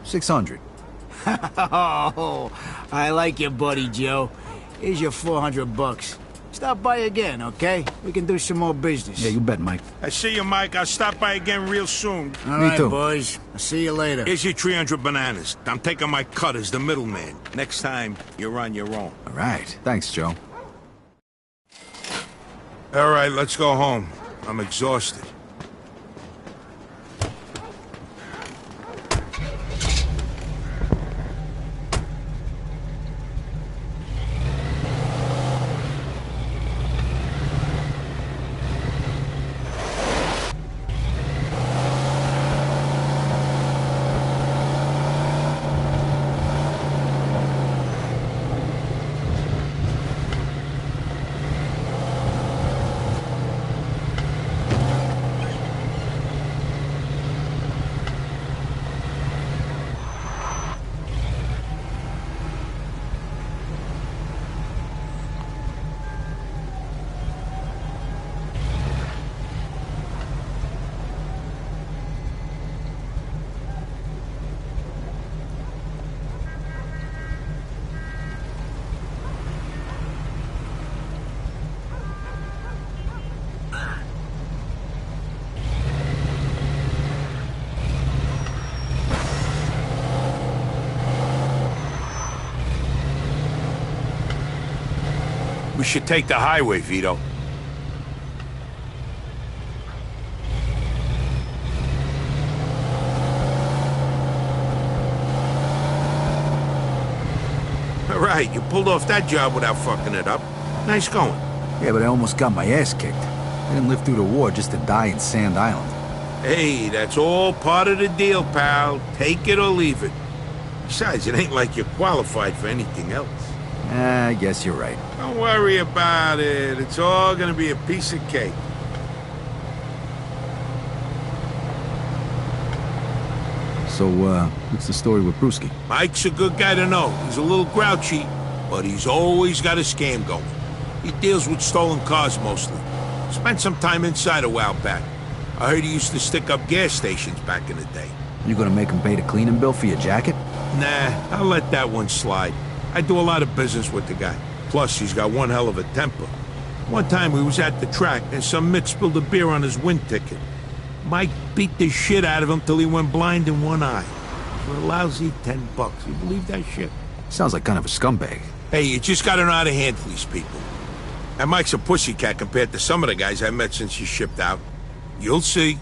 600. Oh, I like your buddy, Joe. Here's your 400 bucks. Stop by again, okay? We can do some more business. Yeah, you bet, Mike. I see you, Mike. I'll stop by again real soon. All right, boys. I'll see you later. Here's your 300 bananas. I'm taking my cut as the middleman. Next time, you're on your own. All right. Thanks, Joe. All right, let's go home. I'm exhausted. We should take the highway, Vito. All right, you pulled off that job without fucking it up. Nice going. Yeah, but I almost got my ass kicked. I didn't live through the war just to die in Sand Island. Hey, that's all part of the deal, pal. Take it or leave it. Besides, it ain't like you're qualified for anything else. I guess you're right. Don't worry about it. It's all gonna be a piece of cake. So, what's the story with Brewski? Mike's a good guy to know. He's a little grouchy, but he's always got a scam going. He deals with stolen cars mostly. Spent some time inside a while back. I heard he used to stick up gas stations back in the day. You gonna make him pay the cleaning bill for your jacket? Nah, I'll let that one slide. I do a lot of business with the guy. Plus, he's got one hell of a temper. One time we was at the track and some mick spilled a beer on his wind ticket. Mike beat the shit out of him till he went blind in one eye. For a lousy $10. You believe that shit? Sounds like kind of a scumbag. Hey, you just gotta know how to handle these people. And Mike's a pussycat compared to some of the guys I met since he shipped out. You'll see.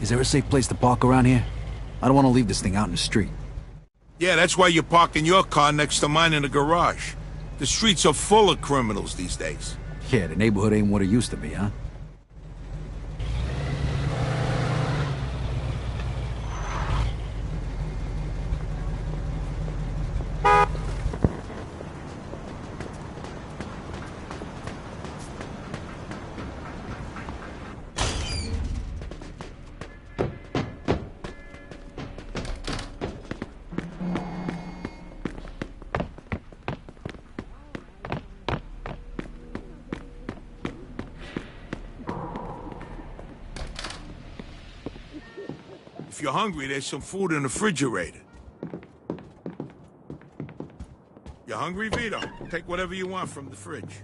Is there a safe place to park around here? I don't want to leave this thing out in the street. Yeah, that's why you're parking your car next to mine in the garage. The streets are full of criminals these days. Yeah, the neighborhood ain't what it used to be, huh? If you're hungry, there's some food in the refrigerator. You hungry, Vito? Take whatever you want from the fridge.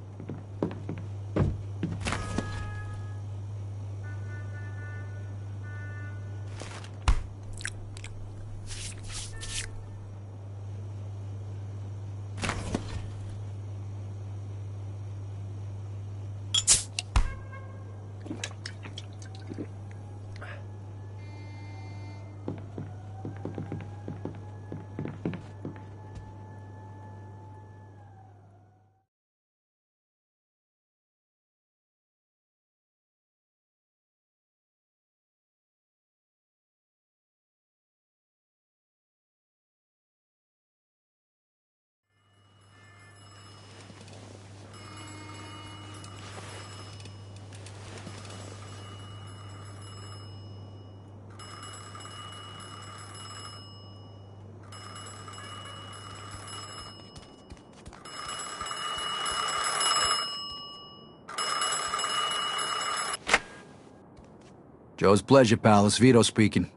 Joe's Pleasure Palace, Vito speaking.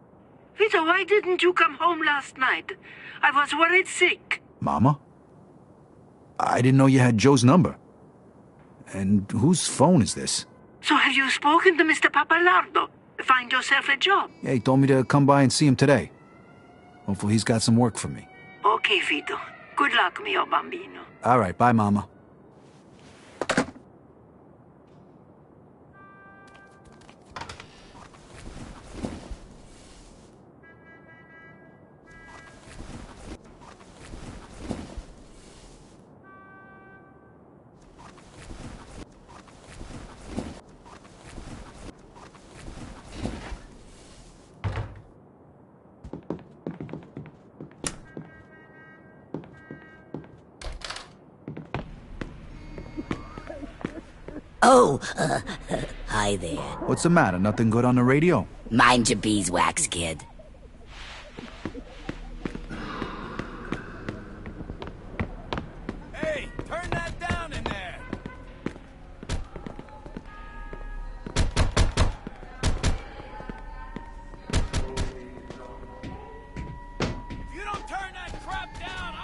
Vito, why didn't you come home last night? I was worried sick. Mama? I didn't know you had Joe's number. And whose phone is this? So have you spoken to Mr. Papalardo? Find yourself a job. Yeah, he told me to come by and see him today. Hopefully he's got some work for me. Okay, Vito. Good luck, mio bambino. All right, bye, Mama. Oh, hi there. What's the matter? Nothing good on the radio? Mind your beeswax, kid. Hey, turn that down in there! If you don't turn that crap down,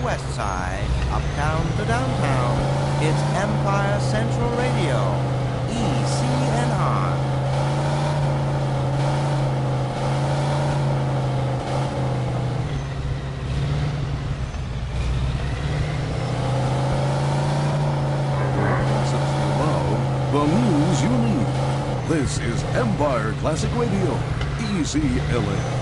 west side, uptown to downtown. It's Empire Central Radio, ECNR. The news you need. This is Empire Classic Radio, ECLA.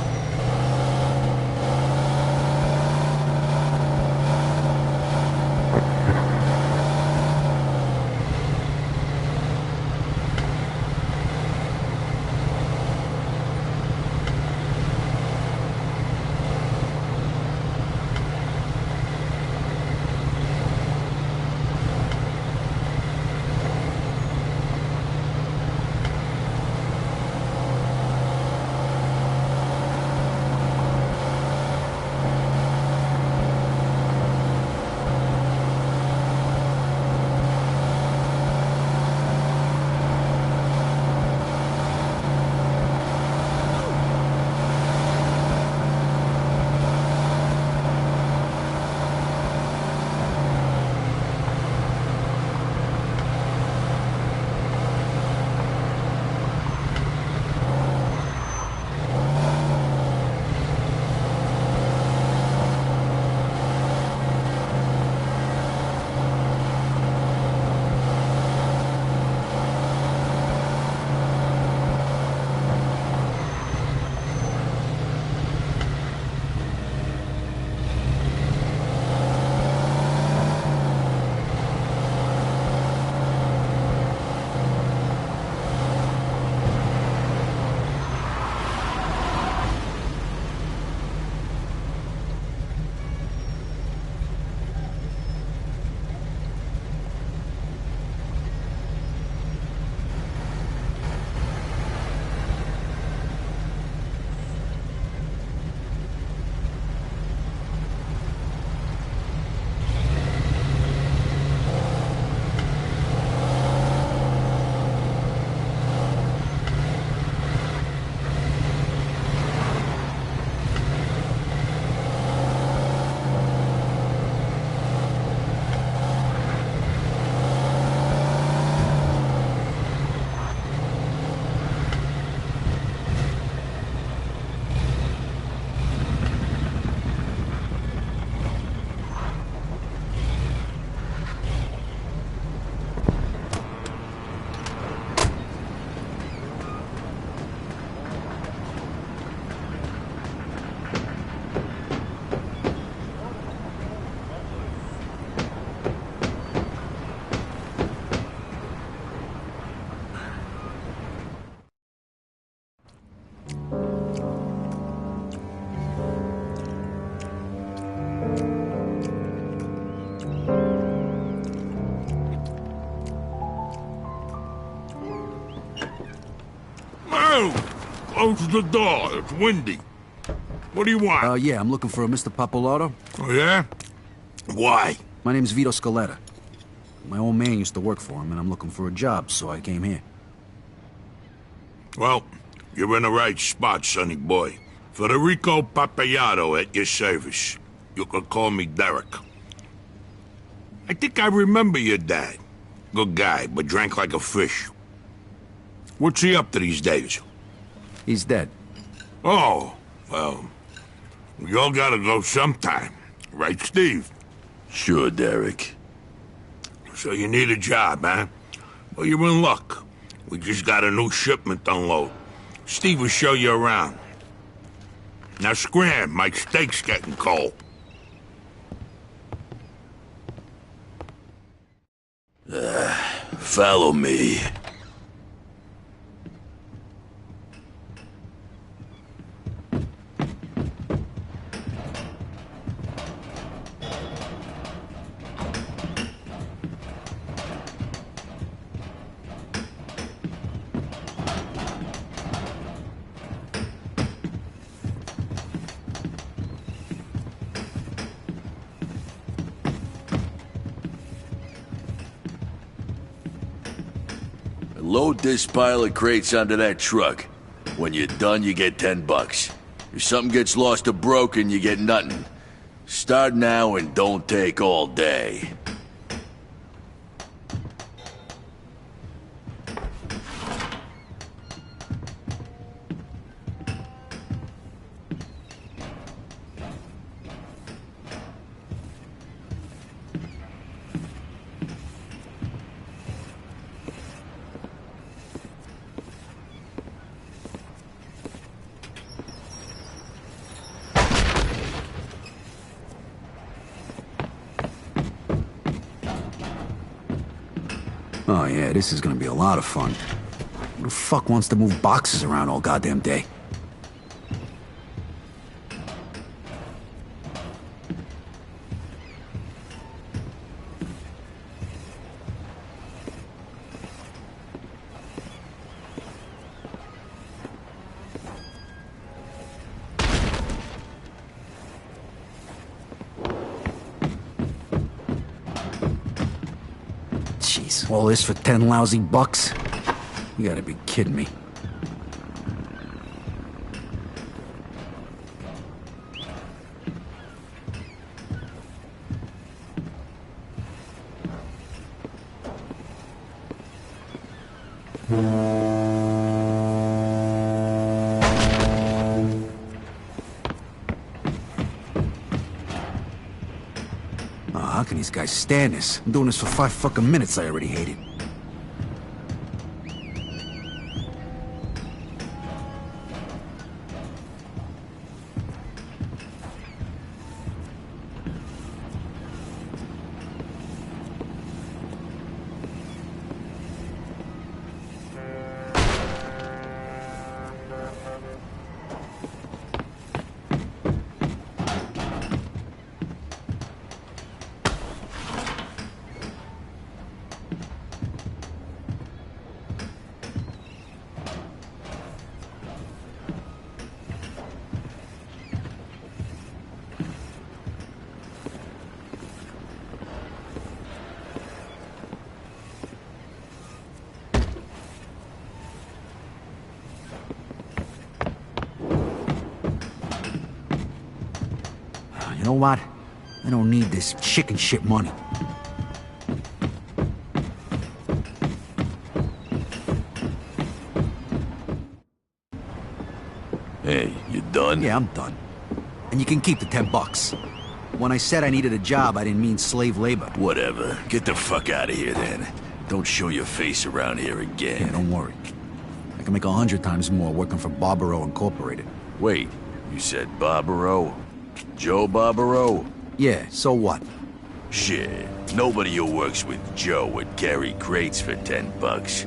Close the door. It's windy. What do you want? Yeah, I'm looking for a Mr. Pappalardo. Oh, yeah? Why? My name's Vito Scaletta. My old man used to work for him, and I'm looking for a job, so I came here. Well, you're in the right spot, sonny boy. Federico Pappalardo at your service. You can call me Derek. I think I remember your dad. Good guy, but drank like a fish. What's he up to these days? He's dead. Oh, well, we all gotta go sometime. Right, Steve? Sure, Derek. So you need a job, huh? Well, you're in luck. We just got a new shipment to unload. Steve will show you around. Now scram, my steak's getting cold. Follow me. Load this pile of crates onto that truck. When you're done, you get $10. If something gets lost or broken, you get nothing. Start now and don't take all day. Oh yeah, this is gonna be a lot of fun. Who the fuck wants to move boxes around all goddamn day? Jeez, all this for 10 lousy bucks? You gotta be kidding me. Oh, how can these guys stand this? I'm doing this for 5 fucking minutes, I already hate it. You know what? I don't need this chicken shit money. Hey, you done? Yeah, I'm done. And you can keep the 10 bucks. When I said I needed a job, I didn't mean slave labor. Whatever. Get the fuck out of here, then. Don't show your face around here again. Yeah, don't worry. I can make 100 times more working for Barbaro Incorporated. Wait, you said Barbaro? Joe Barbaro? Yeah, so what? Shit, nobody who works with Joe would carry crates for 10 bucks.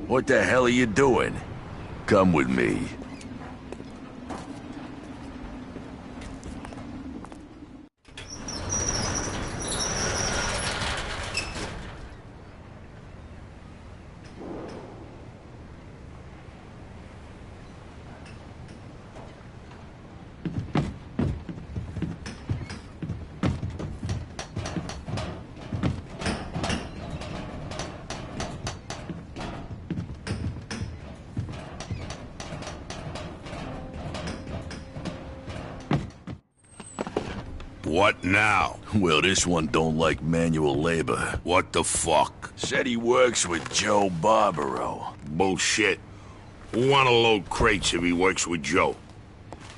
What the hell are you doing? Come with me. What now? Well, this one don't like manual labor. What the fuck? Said he works with Joe Barbaro. Bullshit. Who wanna load crates if he works with Joe?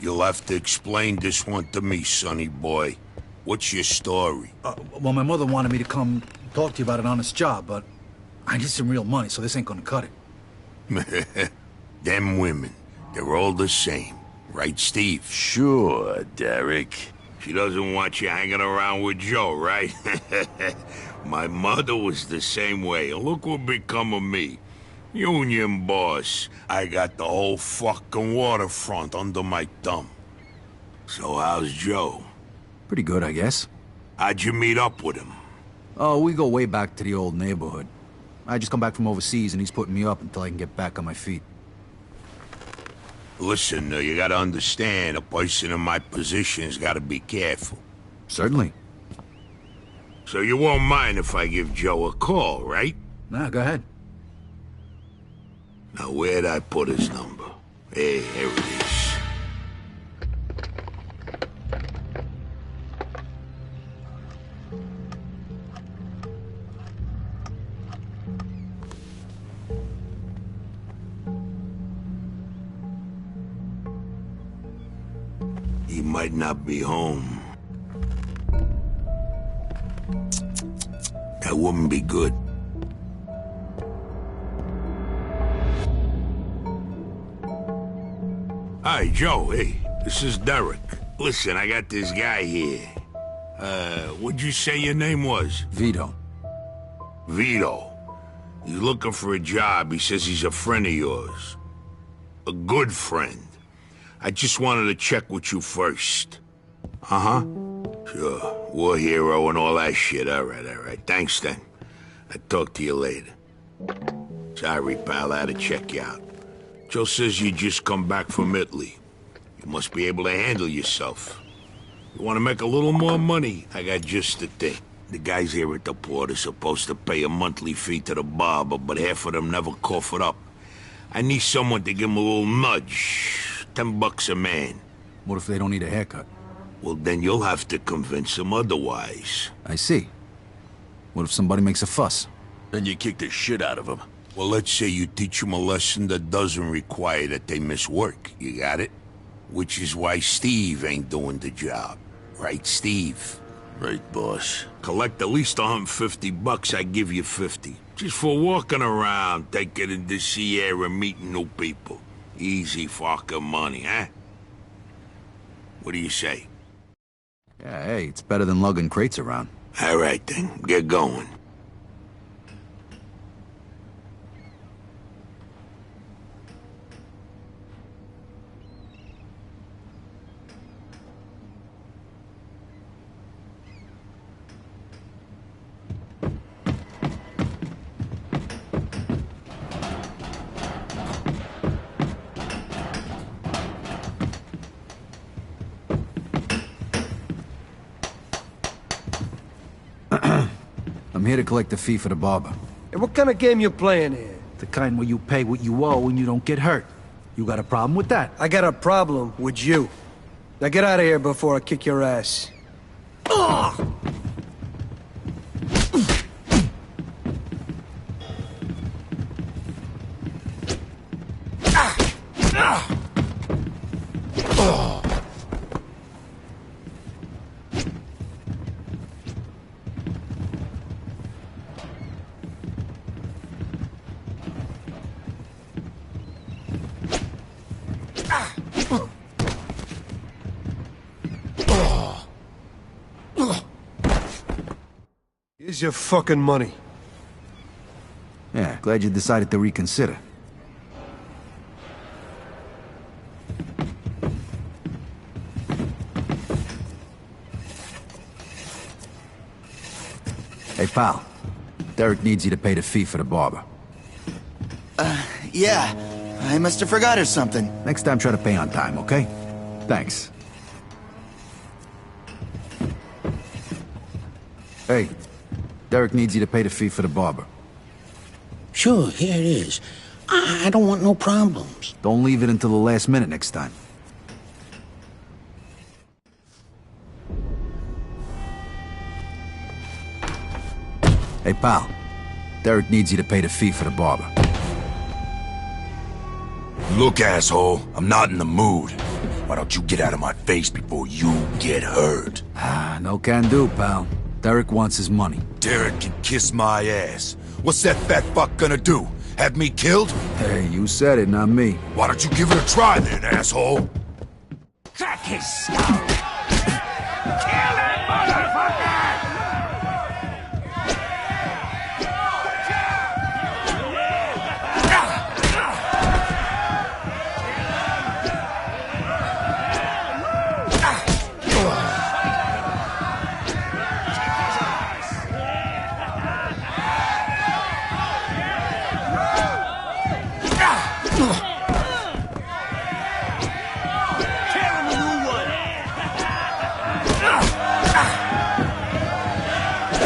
You'll have to explain this one to me, sonny boy. What's your story? Well, my mother wanted me to come talk to you about an honest job, but I need some real money, so this ain't gonna cut it. Them women, they're all the same. Right, Steve? Sure, Derek. She doesn't want you hanging around with Joe, right? My mother was the same way. Look what become of me. Union boss. I got the whole fucking waterfront under my thumb. So how's Joe? Pretty good, I guess. How'd you meet up with him? Oh, we go way back to the old neighborhood. I just come back from overseas and he's putting me up until I can get back on my feet. Listen, you gotta understand, a person in my position's gotta be careful. Certainly. So you won't mind if I give Joe a call, right? Nah, go ahead. Now, where'd I put his number? Hey, here it is. He might not be home. That wouldn't be good. Hi, Joe. Hey, this is Derek. Listen, I got this guy here. What'd you say your name was? Vito. Vito. He's looking for a job. He says he's a friend of yours. A good friend. I just wanted to check with you first. Uh-huh. Sure. War hero and all that shit. All right. Thanks, then. I'll talk to you later. Sorry, pal. I had to check you out. Joe says you just come back from Italy. You must be able to handle yourself. You want to make a little more money? I got just the thing. The guys here at the port are supposed to pay a monthly fee to the barber, but half of them never cough it up. I need someone to give them a little nudge. $10 a man. What if they don't need a haircut? Well, then you'll have to convince them otherwise. I see. What if somebody makes a fuss? Then you kick the shit out of them. Well, let's say you teach them a lesson that doesn't require that they miss work. You got it? Which is why Steve ain't doing the job. Right, Steve? Right, boss. Collect at least $150, I give you 50. Just for walking around, taking in the sea air and meeting new people. Easy fucking money, huh? What do you say? Yeah, hey, it's better than lugging crates around. All right, then. Get going. I'm here to collect a fee for the barber. And what kind of game you playing here? The kind where you pay what you owe and you don't get hurt. You got a problem with that? I got a problem with you. Now get out of here before I kick your ass. Ugh! Here's your fucking money. Yeah, glad you decided to reconsider. Hey, pal. Derek needs you to pay the fee for the barber. Yeah. I must have forgot or something. Next time, try to pay on time, okay? Thanks. Hey, Derek needs you to pay the fee for the barber. Sure, here it is. I don't want no problems. Don't leave it until the last minute next time. Hey, pal. Derek needs you to pay the fee for the barber. Look, asshole, I'm not in the mood. Why don't you get out of my face before you get hurt? Ah, no can do, pal. Derek wants his money. Derek can kiss my ass. What's that fat fuck gonna do? Have me killed? Hey, you said it, not me. Why don't you give it a try then, asshole? Crack his skull! Kill that motherfucker!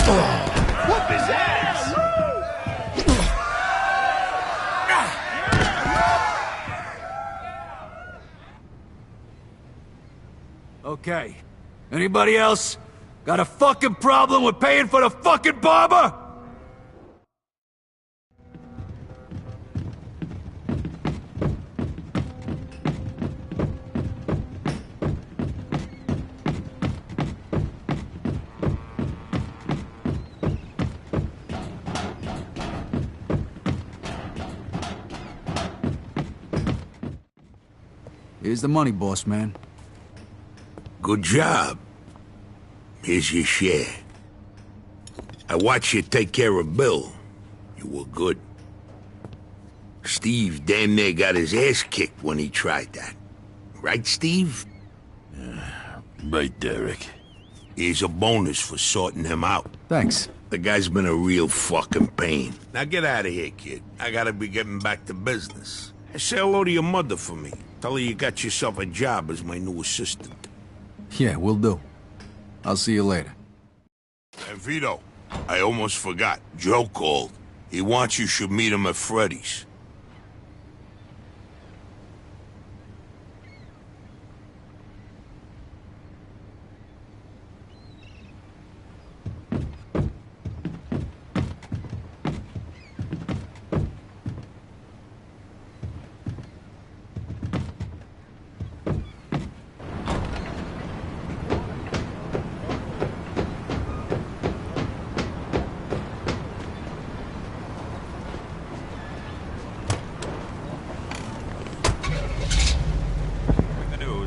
Whoop his ass! Okay. Anybody else got a fucking problem with paying for the fucking barber? Here's the money, boss man. Good job. Here's your share. I watched you take care of Bill. You were good. Steve damn near got his ass kicked when he tried that. Right, Steve? Right, Derek. Here's a bonus for sorting him out. Thanks. The guy's been a real fucking pain. Now get out of here, kid. I gotta be getting back to business. Say hello to your mother for me. Tell her you got yourself a job as my new assistant. Yeah, will do. I'll see you later. And Vito, I almost forgot. Joe called. He wants you should meet him at Freddy's.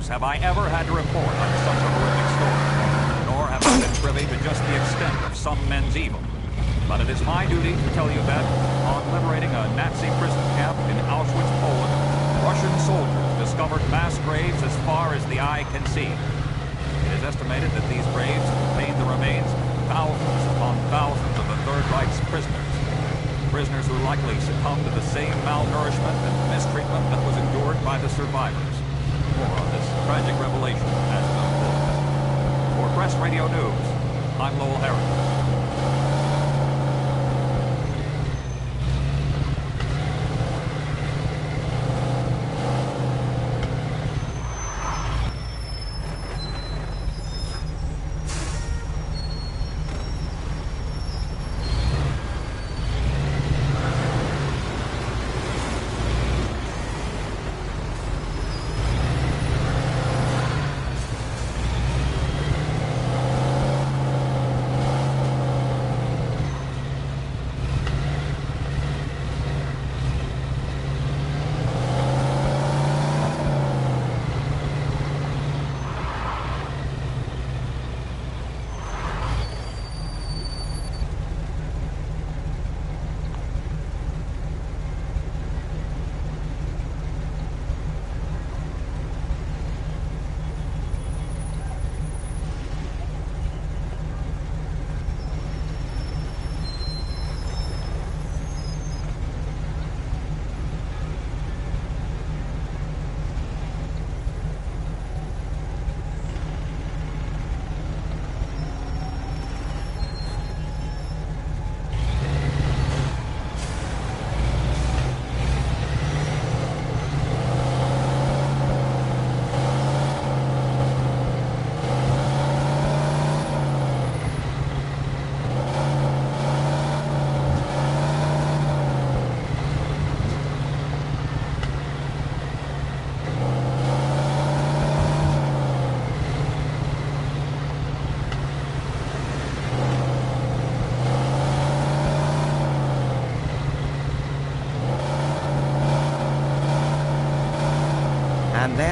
Have I ever had to report on such a horrific story, nor have I been privy to just the extent of some men's evil. But it is my duty to tell you that, on liberating a Nazi prison camp in Auschwitz, Poland, Russian soldiers discovered mass graves as far as the eye can see. It is estimated that these graves contain the remains of thousands upon thousands of the Third Reich's prisoners. Prisoners who likely succumbed to the same malnourishment and mistreatment that was endured by the survivors. More on this tragic revelation as it unfolds. For Press Radio News, I'm Lowell Harris.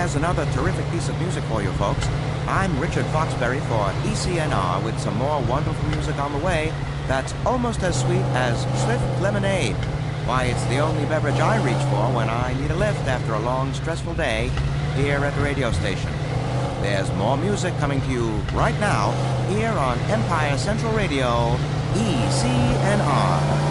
Here's another terrific piece of music for you folks. I'm Richard Foxberry for ECNR with some more wonderful music on the way that's almost as sweet as Swift Lemonade. Why, it's the only beverage I reach for when I need a lift after a long, stressful day here at the radio station. There's more music coming to you right now here on Empire Central Radio, ECNR.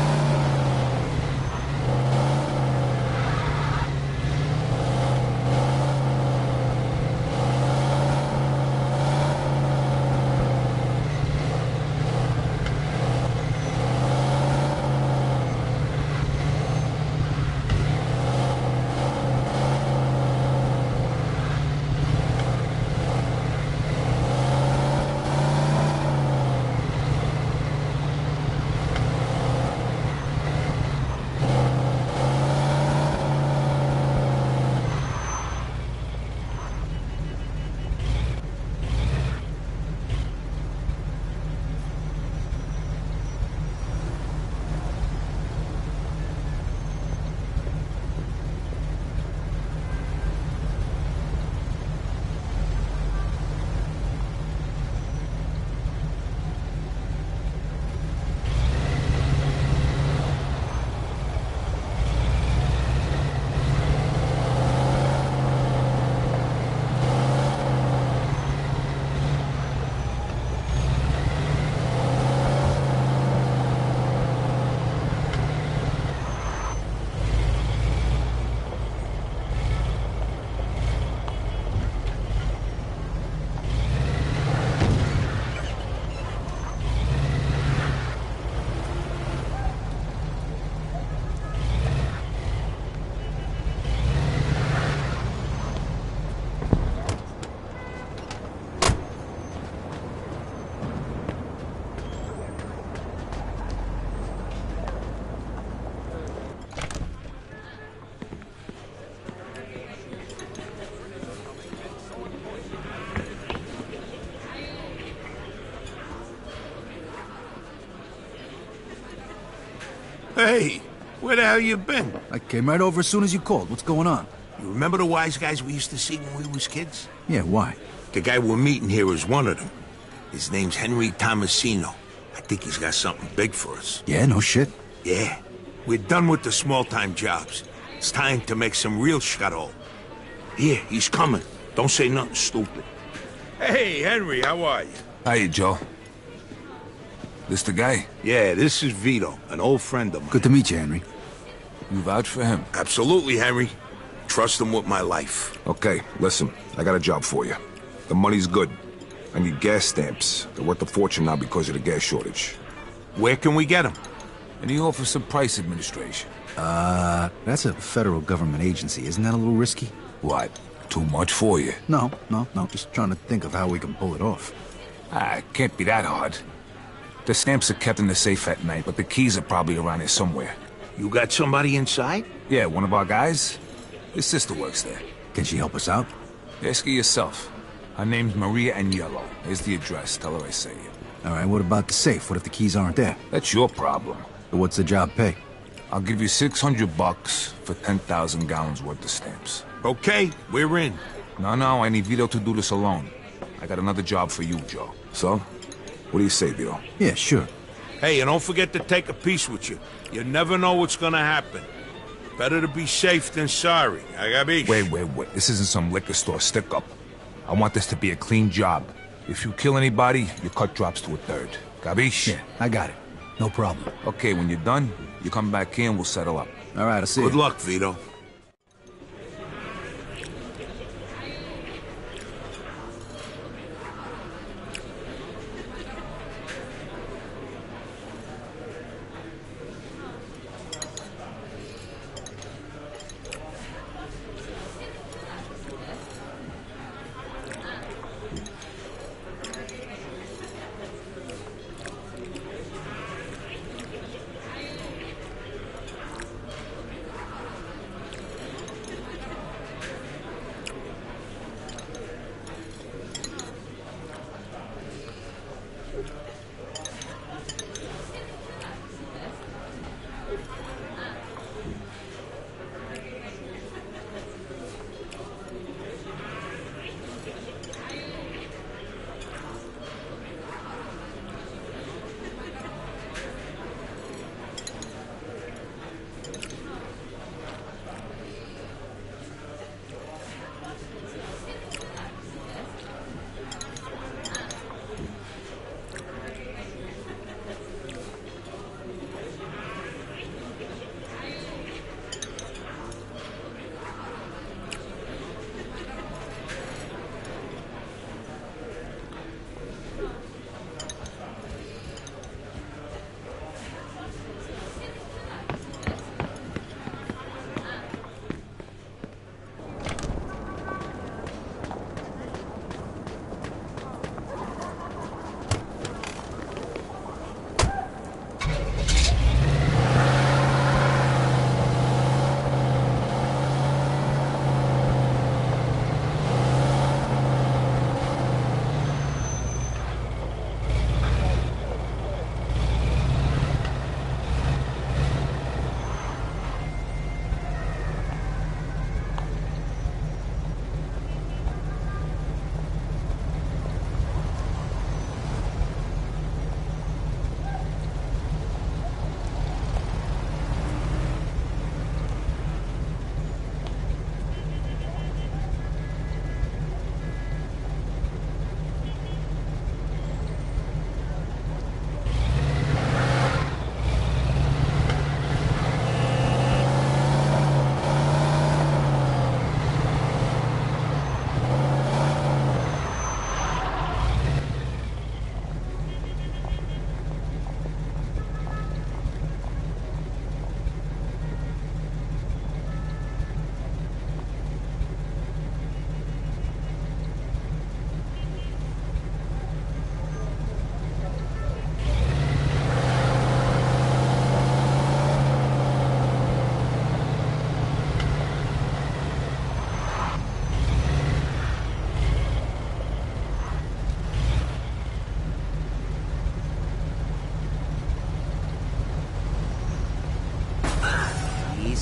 Hey, where the hell you been? I came right over as soon as you called. What's going on? You remember the wise guys we used to see when we was kids? Yeah, why? The guy we're meeting here is one of them. His name's Henry Tomasino. I think he's got something big for us. Yeah, no shit. Yeah. We're done with the small-time jobs. It's time to make some real shuttle. Here, he's coming. Don't say nothing stupid. Hey, Henry, how are you? Hiya, Joe. This the guy? Yeah, this is Vito, an old friend of mine. Good to meet you, Henry. You vouch for him? Absolutely, Henry. Trust him with my life. Okay, listen, I got a job for you. The money's good. I need gas stamps. They're worth a fortune now because of the gas shortage. Where can we get them? In the Office of Price Administration. That's a federal government agency. Isn't that a little risky? What? Too much for you? No. Just trying to think of how we can pull it off. It can't be that hard. The stamps are kept in the safe at night, but the keys are probably around here somewhere. You got somebody inside? Yeah, one of our guys. His sister works there. Can she help us out? Ask her yourself. Her name's Maria Agnello. Here's the address. Tell her I say it. All right, what about the safe? What if the keys aren't there? That's your problem. So what's the job pay? I'll give you $600 for 10,000 gallons worth of stamps. Okay, we're in. No, I need Vito to do this alone. I got another job for you, Joe. So? What do you say, Vito? Yeah, sure. Hey, and don't forget to take a piece with you. You never know what's gonna happen. Better to be safe than sorry. Agabish. Wait. This isn't some liquor store stick-up. I want this to be a clean job. If you kill anybody, your cut drops to a third. Gabish? Yeah, I got it. No problem. Okay, when you're done, you come back here and we'll settle up. All right, I'll see you. Good luck, Vito.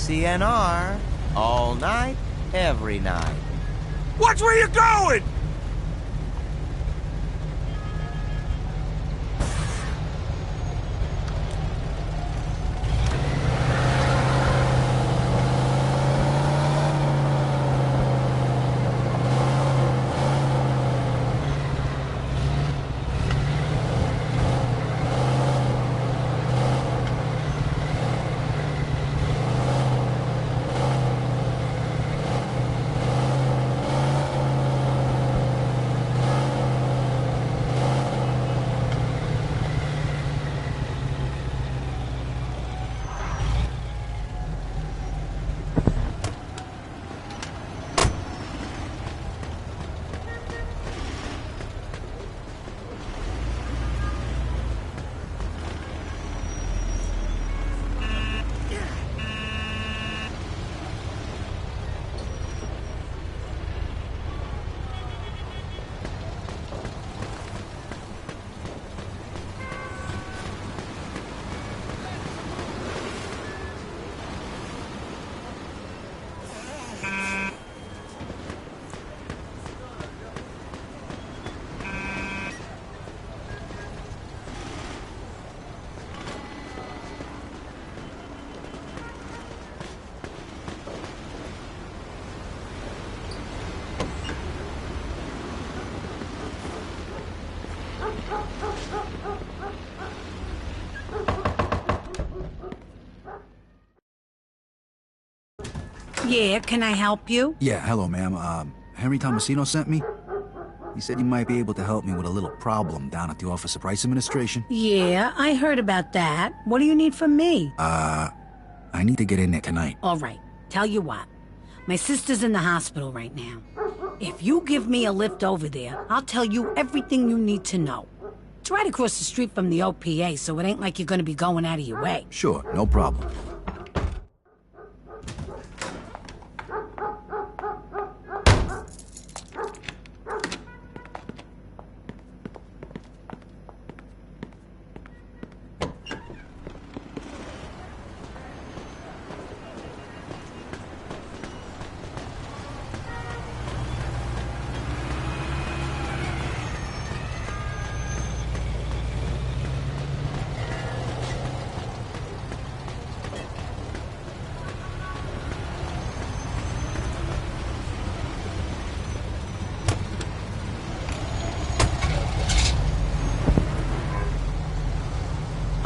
ECNR. All night, every night. Watch where you're going! Yeah, can I help you? Yeah, hello, ma'am. Henry Tomasino sent me. He said you might be able to help me with a little problem down at the Office of Price Administration. Yeah, I heard about that. What do you need from me? I need to get in there tonight. All right, tell you what. My sister's in the hospital right now. If you give me a lift over there, I'll tell you everything you need to know. It's right across the street from the OPA, so it ain't like you're gonna be going out of your way. Sure, no problem.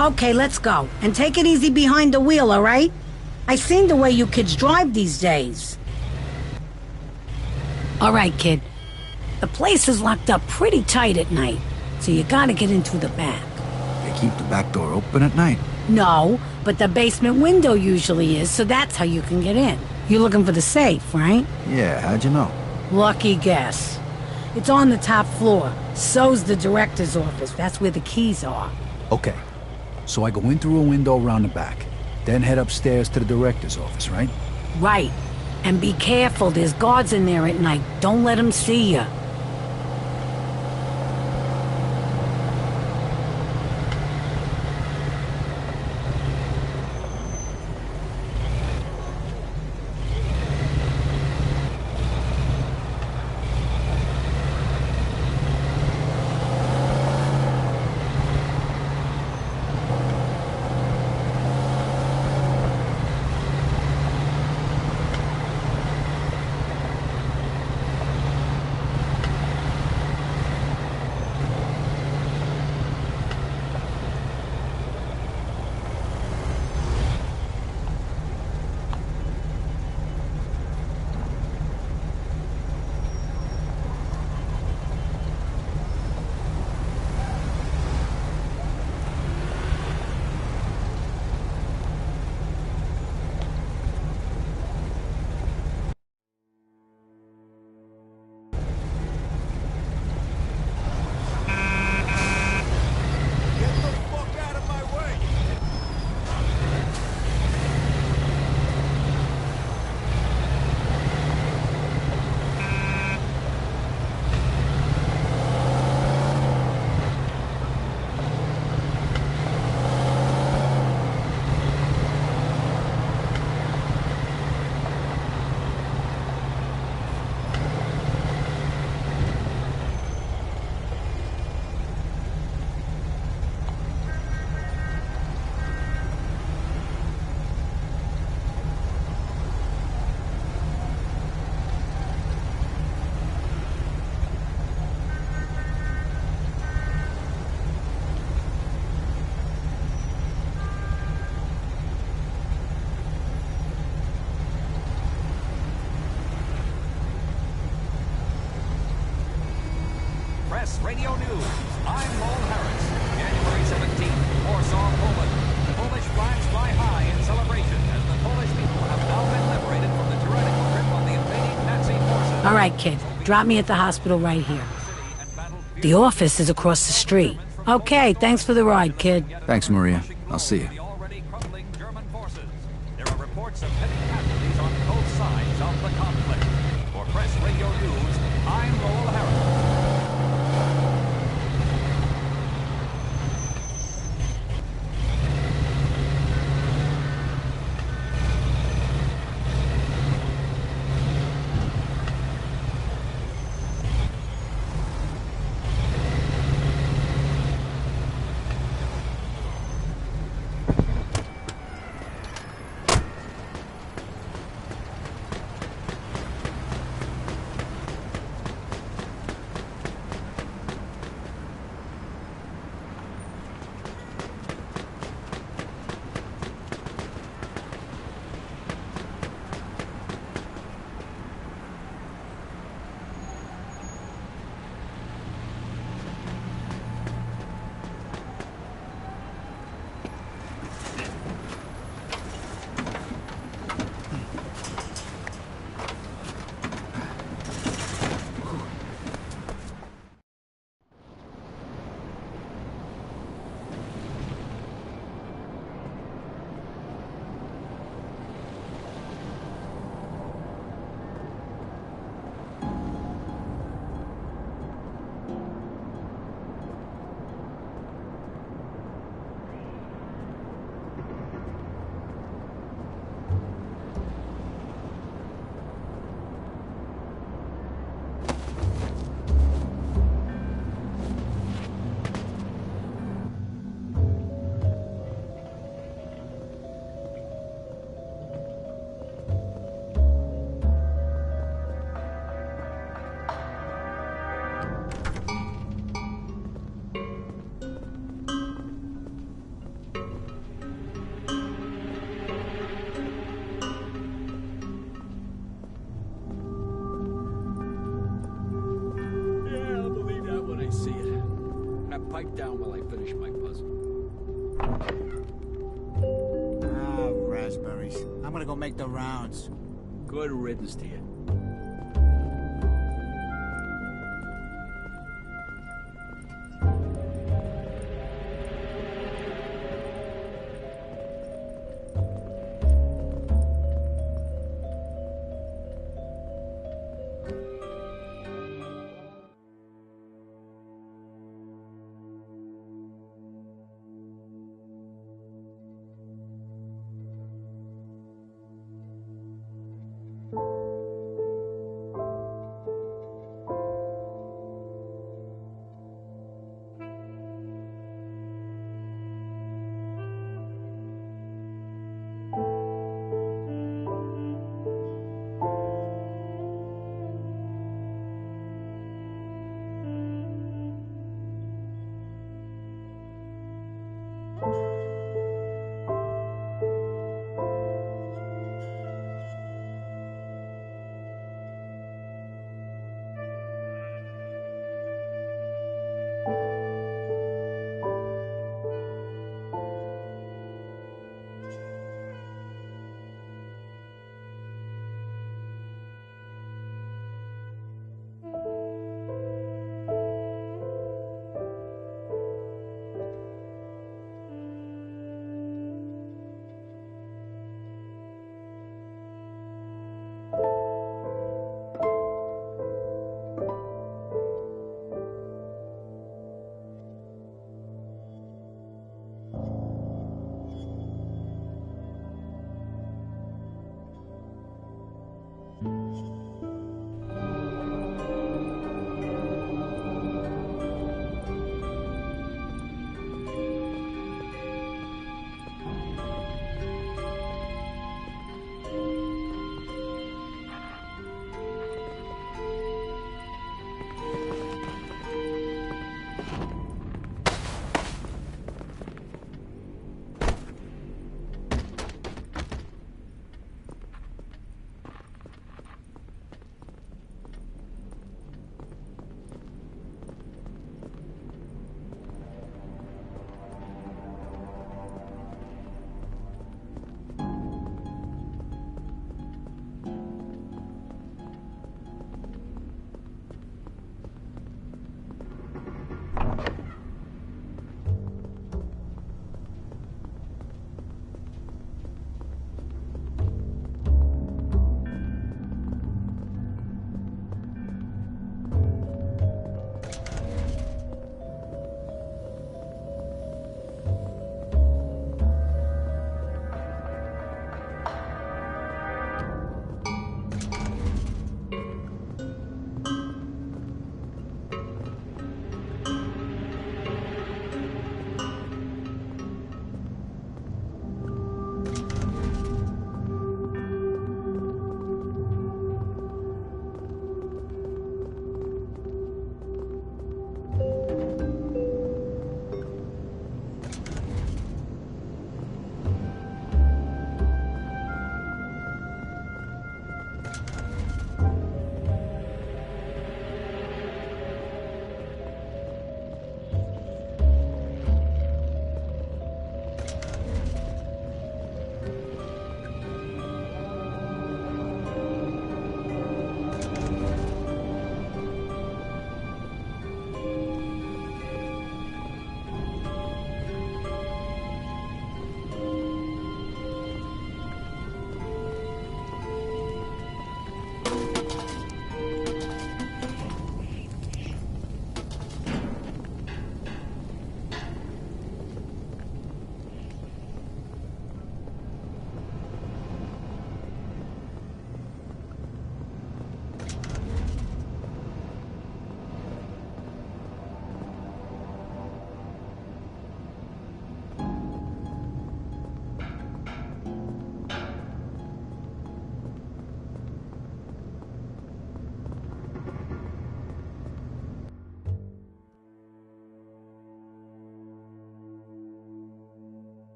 Okay, let's go. And take it easy behind the wheel, all right? I seen the way you kids drive these days. All right, kid. The place is locked up pretty tight at night, so you gotta get in through the back. They keep the back door open at night? No, but the basement window usually is, so that's how you can get in. You're looking for the safe, right? Yeah, how'd you know? Lucky guess. It's on the top floor. So's the director's office. That's where the keys are. Okay. So I go in through a window around the back, then head upstairs to the director's office, right? Right. And be careful, there's guards in there at night. Don't let them see you. Press Radio News. I'm Lowell Harris. January 17th, Warsaw, Poland. Polish flags fly high in celebration as the Polish people have now been liberated from the tyrannical grip of the invading Nazi forces. All right, kid. Drop me at the hospital right here. The office is across the street. Okay, thanks for the ride, kid. Thanks, Maria. I'll see you. There are reports of heavy casualties on both sides of the conflict. For Press Radio News, I'm Lowell Harris. Pipe down while I finish my puzzle. Ah, raspberries. I'm gonna go make the rounds. Good riddance to you.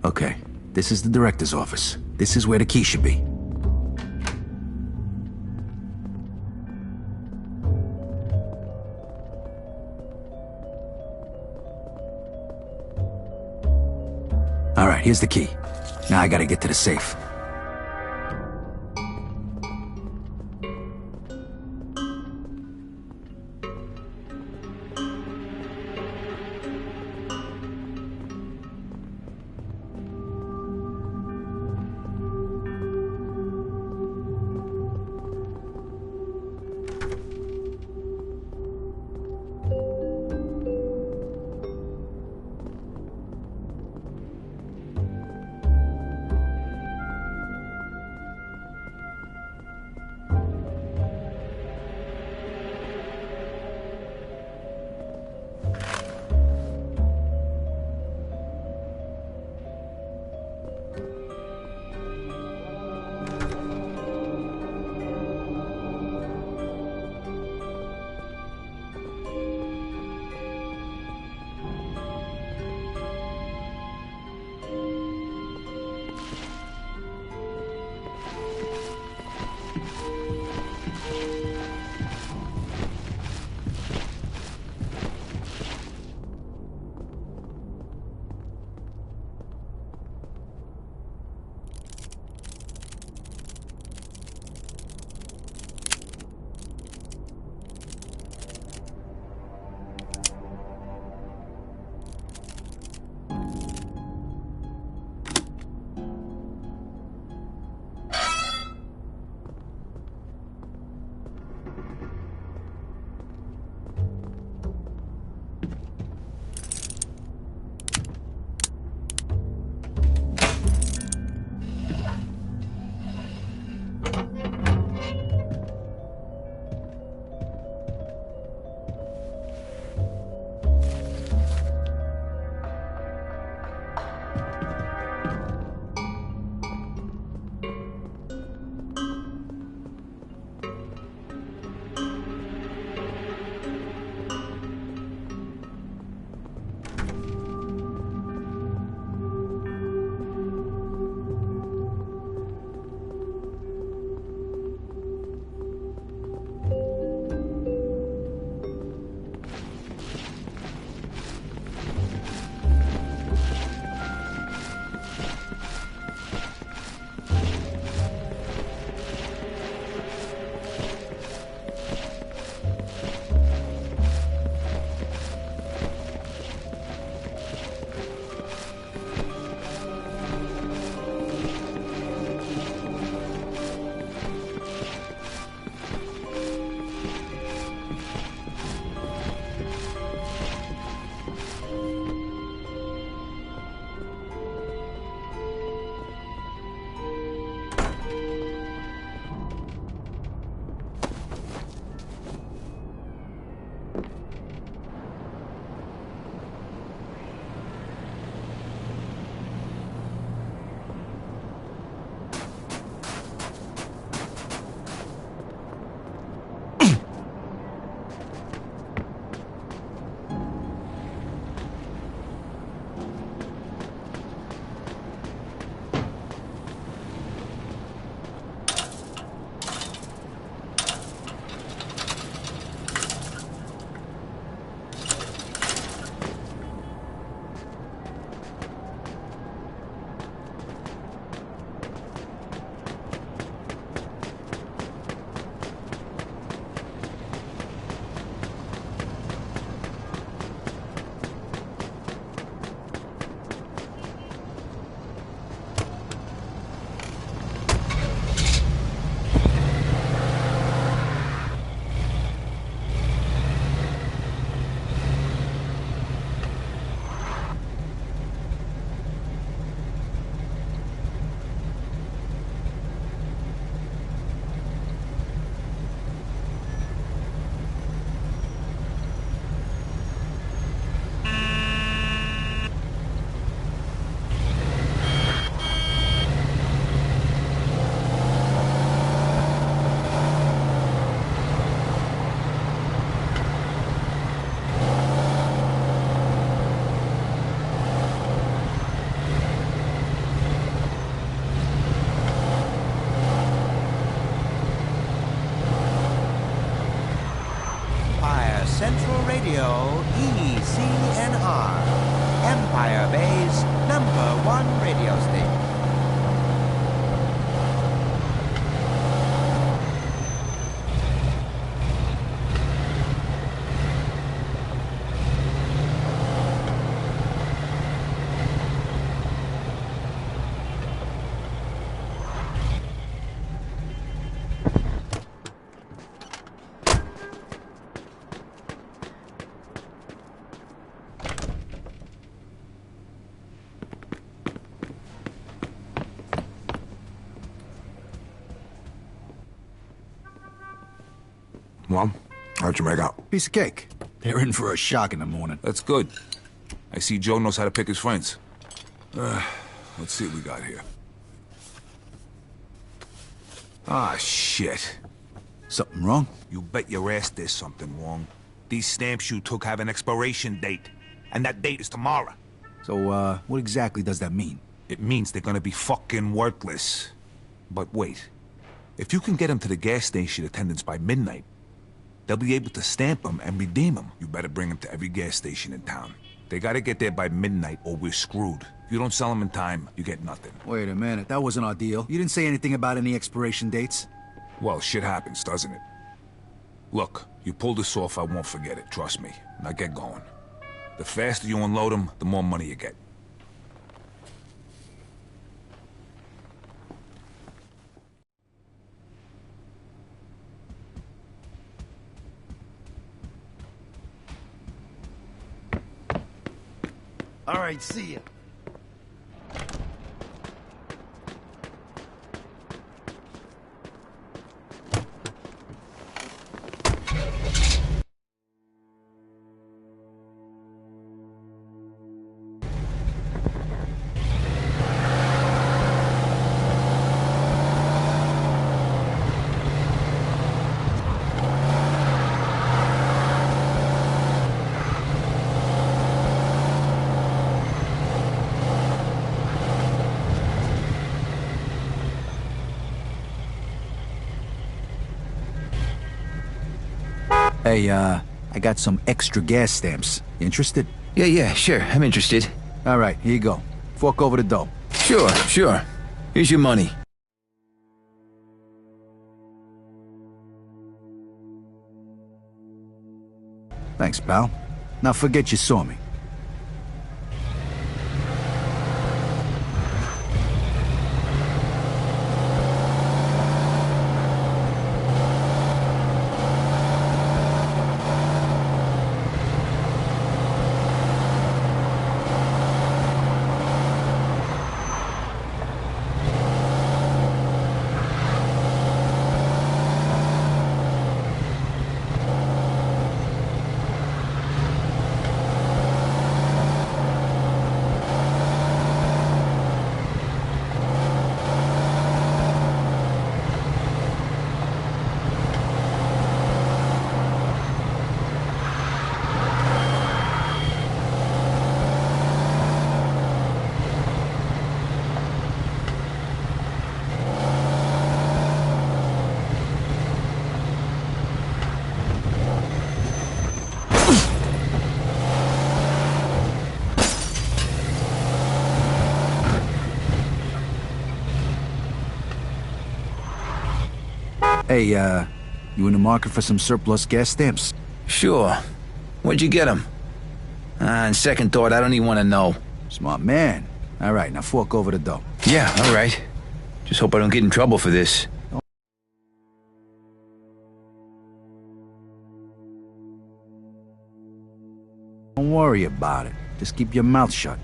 Okay, this is the director's office. This is where the key should be. All right, here's the key. Now I gotta get to the safe. Empire Bay's #1 radio station. Well, how'd you make out? Piece of cake. They're in for a shock in the morning. That's good. I see Joe knows how to pick his friends. Let's see what we got here. Ah, shit. Something wrong? You bet your ass there's something wrong. These stamps you took have an expiration date, and that date is tomorrow. So, what exactly does that mean? It means they're gonna be fucking worthless. But wait. If you can get them to the gas station attendants by midnight, they'll be able to stamp them and redeem them. You better bring them to every gas station in town. They gotta get there by midnight or we're screwed. If you don't sell them in time, you get nothing. Wait a minute, that wasn't our deal. You didn't say anything about any expiration dates? Well, shit happens, doesn't it? Look, you pull this off, I won't forget it, trust me. Now get going. The faster you unload them, the more money you get. All right, see ya. Hey, I got some extra gas stamps. You interested? Yeah, sure. I'm interested. All right, here you go. Fork over the dough. Sure. Here's your money. Thanks, pal. Now forget you saw me. Hey, you in the market for some surplus gas stamps? Sure. Where'd you get them? On second thought, I don't even want to know. Smart man. All right, now fork over the dough. Yeah, all right. Just hope I don't get in trouble for this. Don't worry about it. Just keep your mouth shut.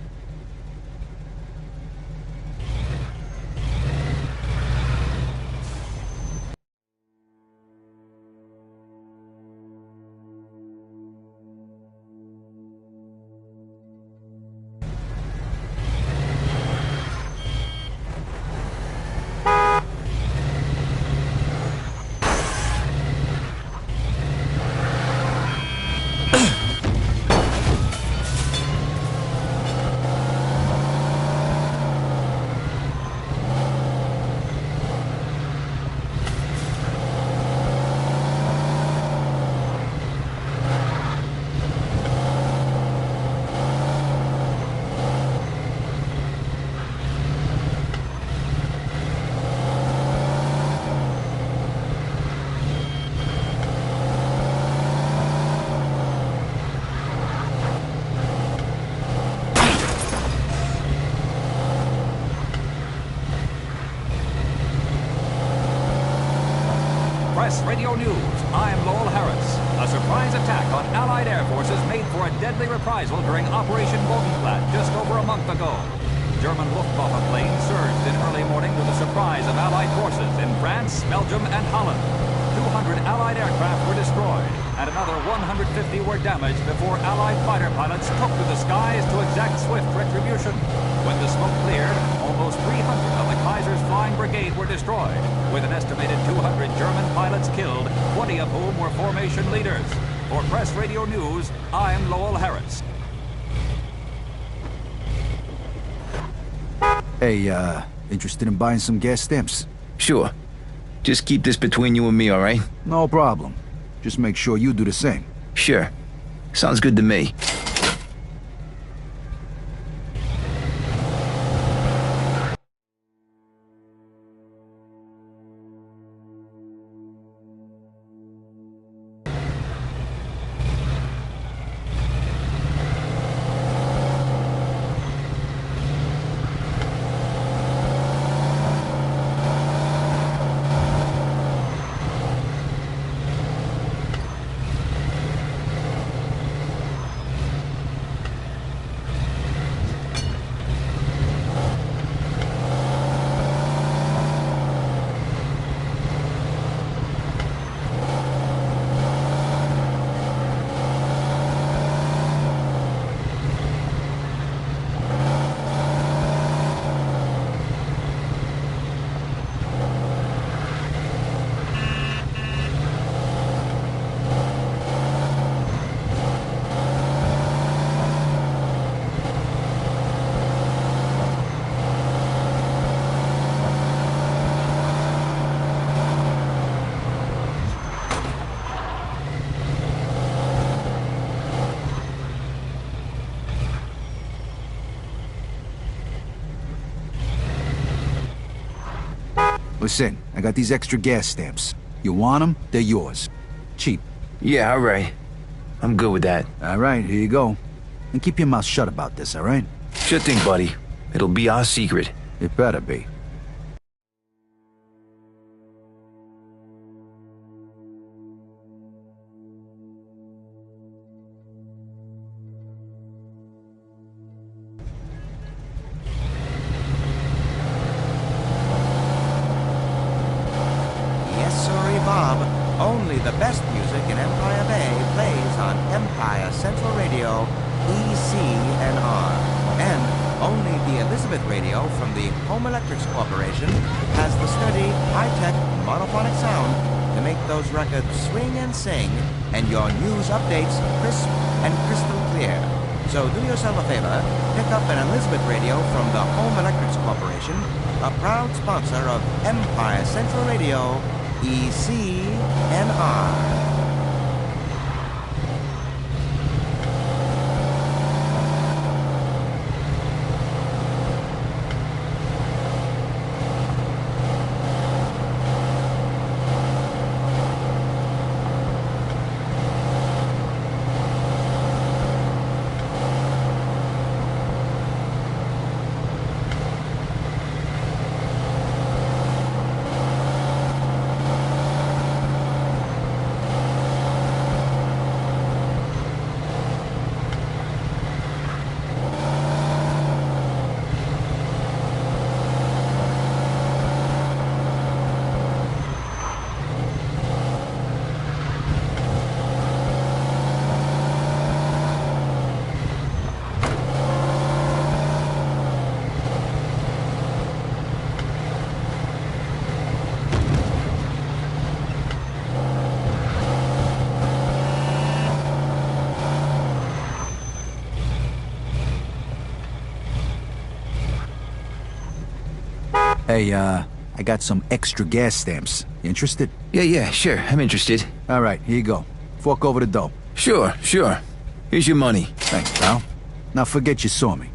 Press Radio News, I'm Lowell Harris. A surprise attack on Allied air forces made for a deadly reprisal during Operation Bogenblatt just over a month ago. German Luftwaffe planes surged in early morning to the surprise of Allied forces in France, Belgium, and Holland. 200 Allied aircraft were destroyed, and another 150 were damaged before Allied fighter pilots took to the skies to exact swift retribution. When the smoke cleared, almost 300 of the Kaiser's Flying Brigade were destroyed, with an estimated 200 German pilots killed, 20 of whom were formation leaders. For Press Radio News, I'm Lowell Harris. Hey, interested in buying some gas stamps? Sure. Just keep this between you and me, all right? No problem. Just make sure you do the same. Sure. Sounds good to me. Listen, I got these extra gas stamps. You want them? They're yours. Cheap. Yeah, all right. I'm good with that. All right, here you go. And keep your mouth shut about this, all right? Sure thing, buddy. It'll be our secret. It better be. Bob, only the best music in Empire Bay plays on Empire Central Radio, ECNR. And only the Elizabeth Radio from the Home Electrics Corporation has the sturdy, high-tech monophonic sound to make those records swing and sing and your news updates crisp and crystal clear. So do yourself a favor, pick up an Elizabeth Radio from the Home Electrics Corporation, a proud sponsor of Empire Central Radio, ECNR. Hey, I got some extra gas stamps. You interested? Yeah, sure. I'm interested. All right, here you go. Fork over the dough. Sure. Here's your money. Thanks, pal. Now forget you saw me.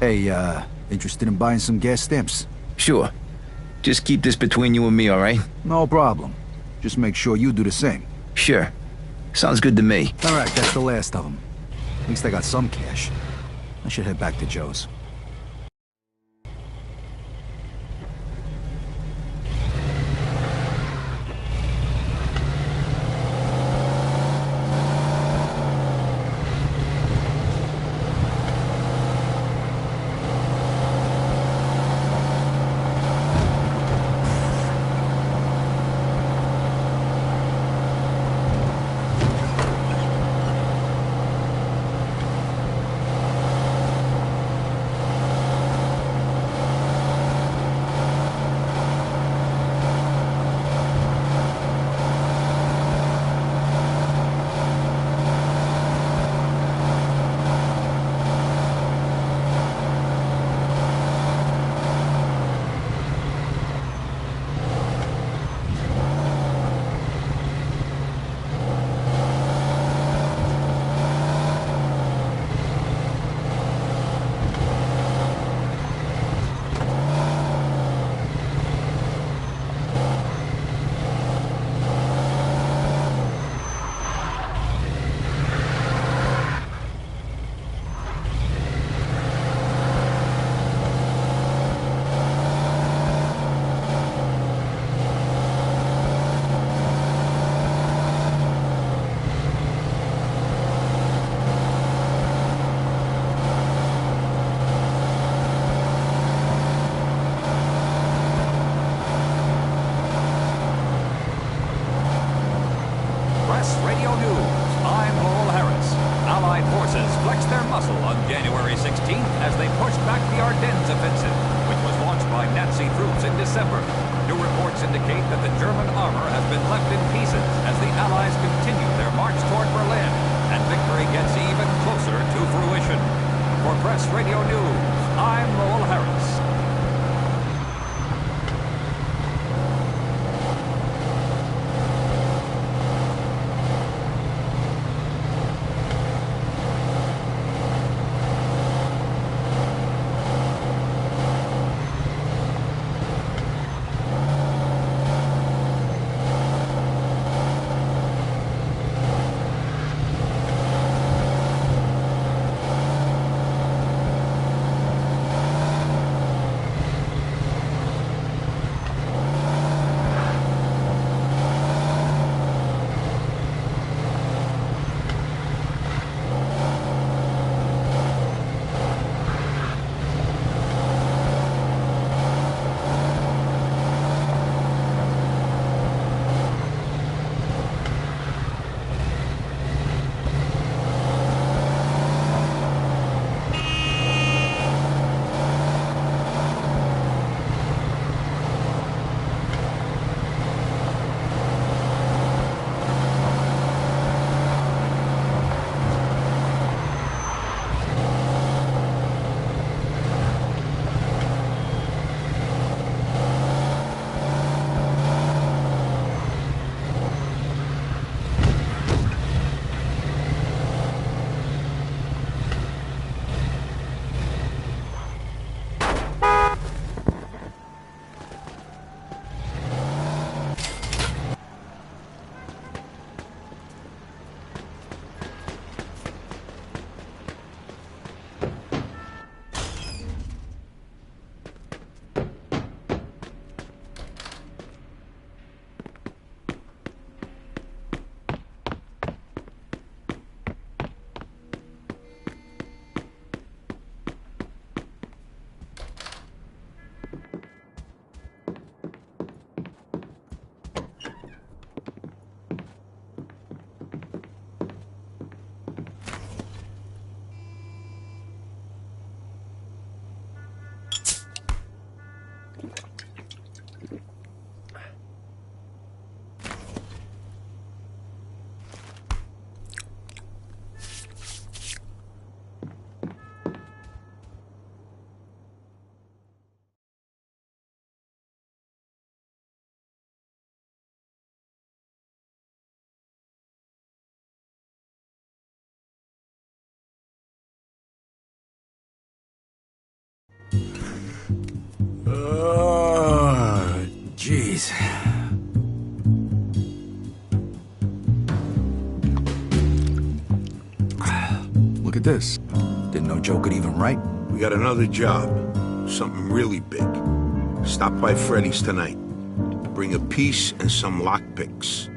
Hey, interested in buying some gas stamps? Sure. Just keep this between you and me, all right? No problem. Just make sure you do the same. Sure. Sounds good to me. All right, that's the last of them. At least I got some cash. I should head back to Joe's. Press Radio News. I'm Lowell Harris. Allied forces flexed their muscle on January 16th as they pushed back the Ardennes offensive, which was launched by Nazi troops in December. New reports indicate that the German armor has been left in pieces as the Allies continue their march toward Berlin, and victory gets even closer to fruition. For Press Radio News, I'm Lowell Harris. look at this. Didn't know Joe could even write. We got another job. Something really big. Stop by Freddy's tonight. Bring a piece and some lockpicks.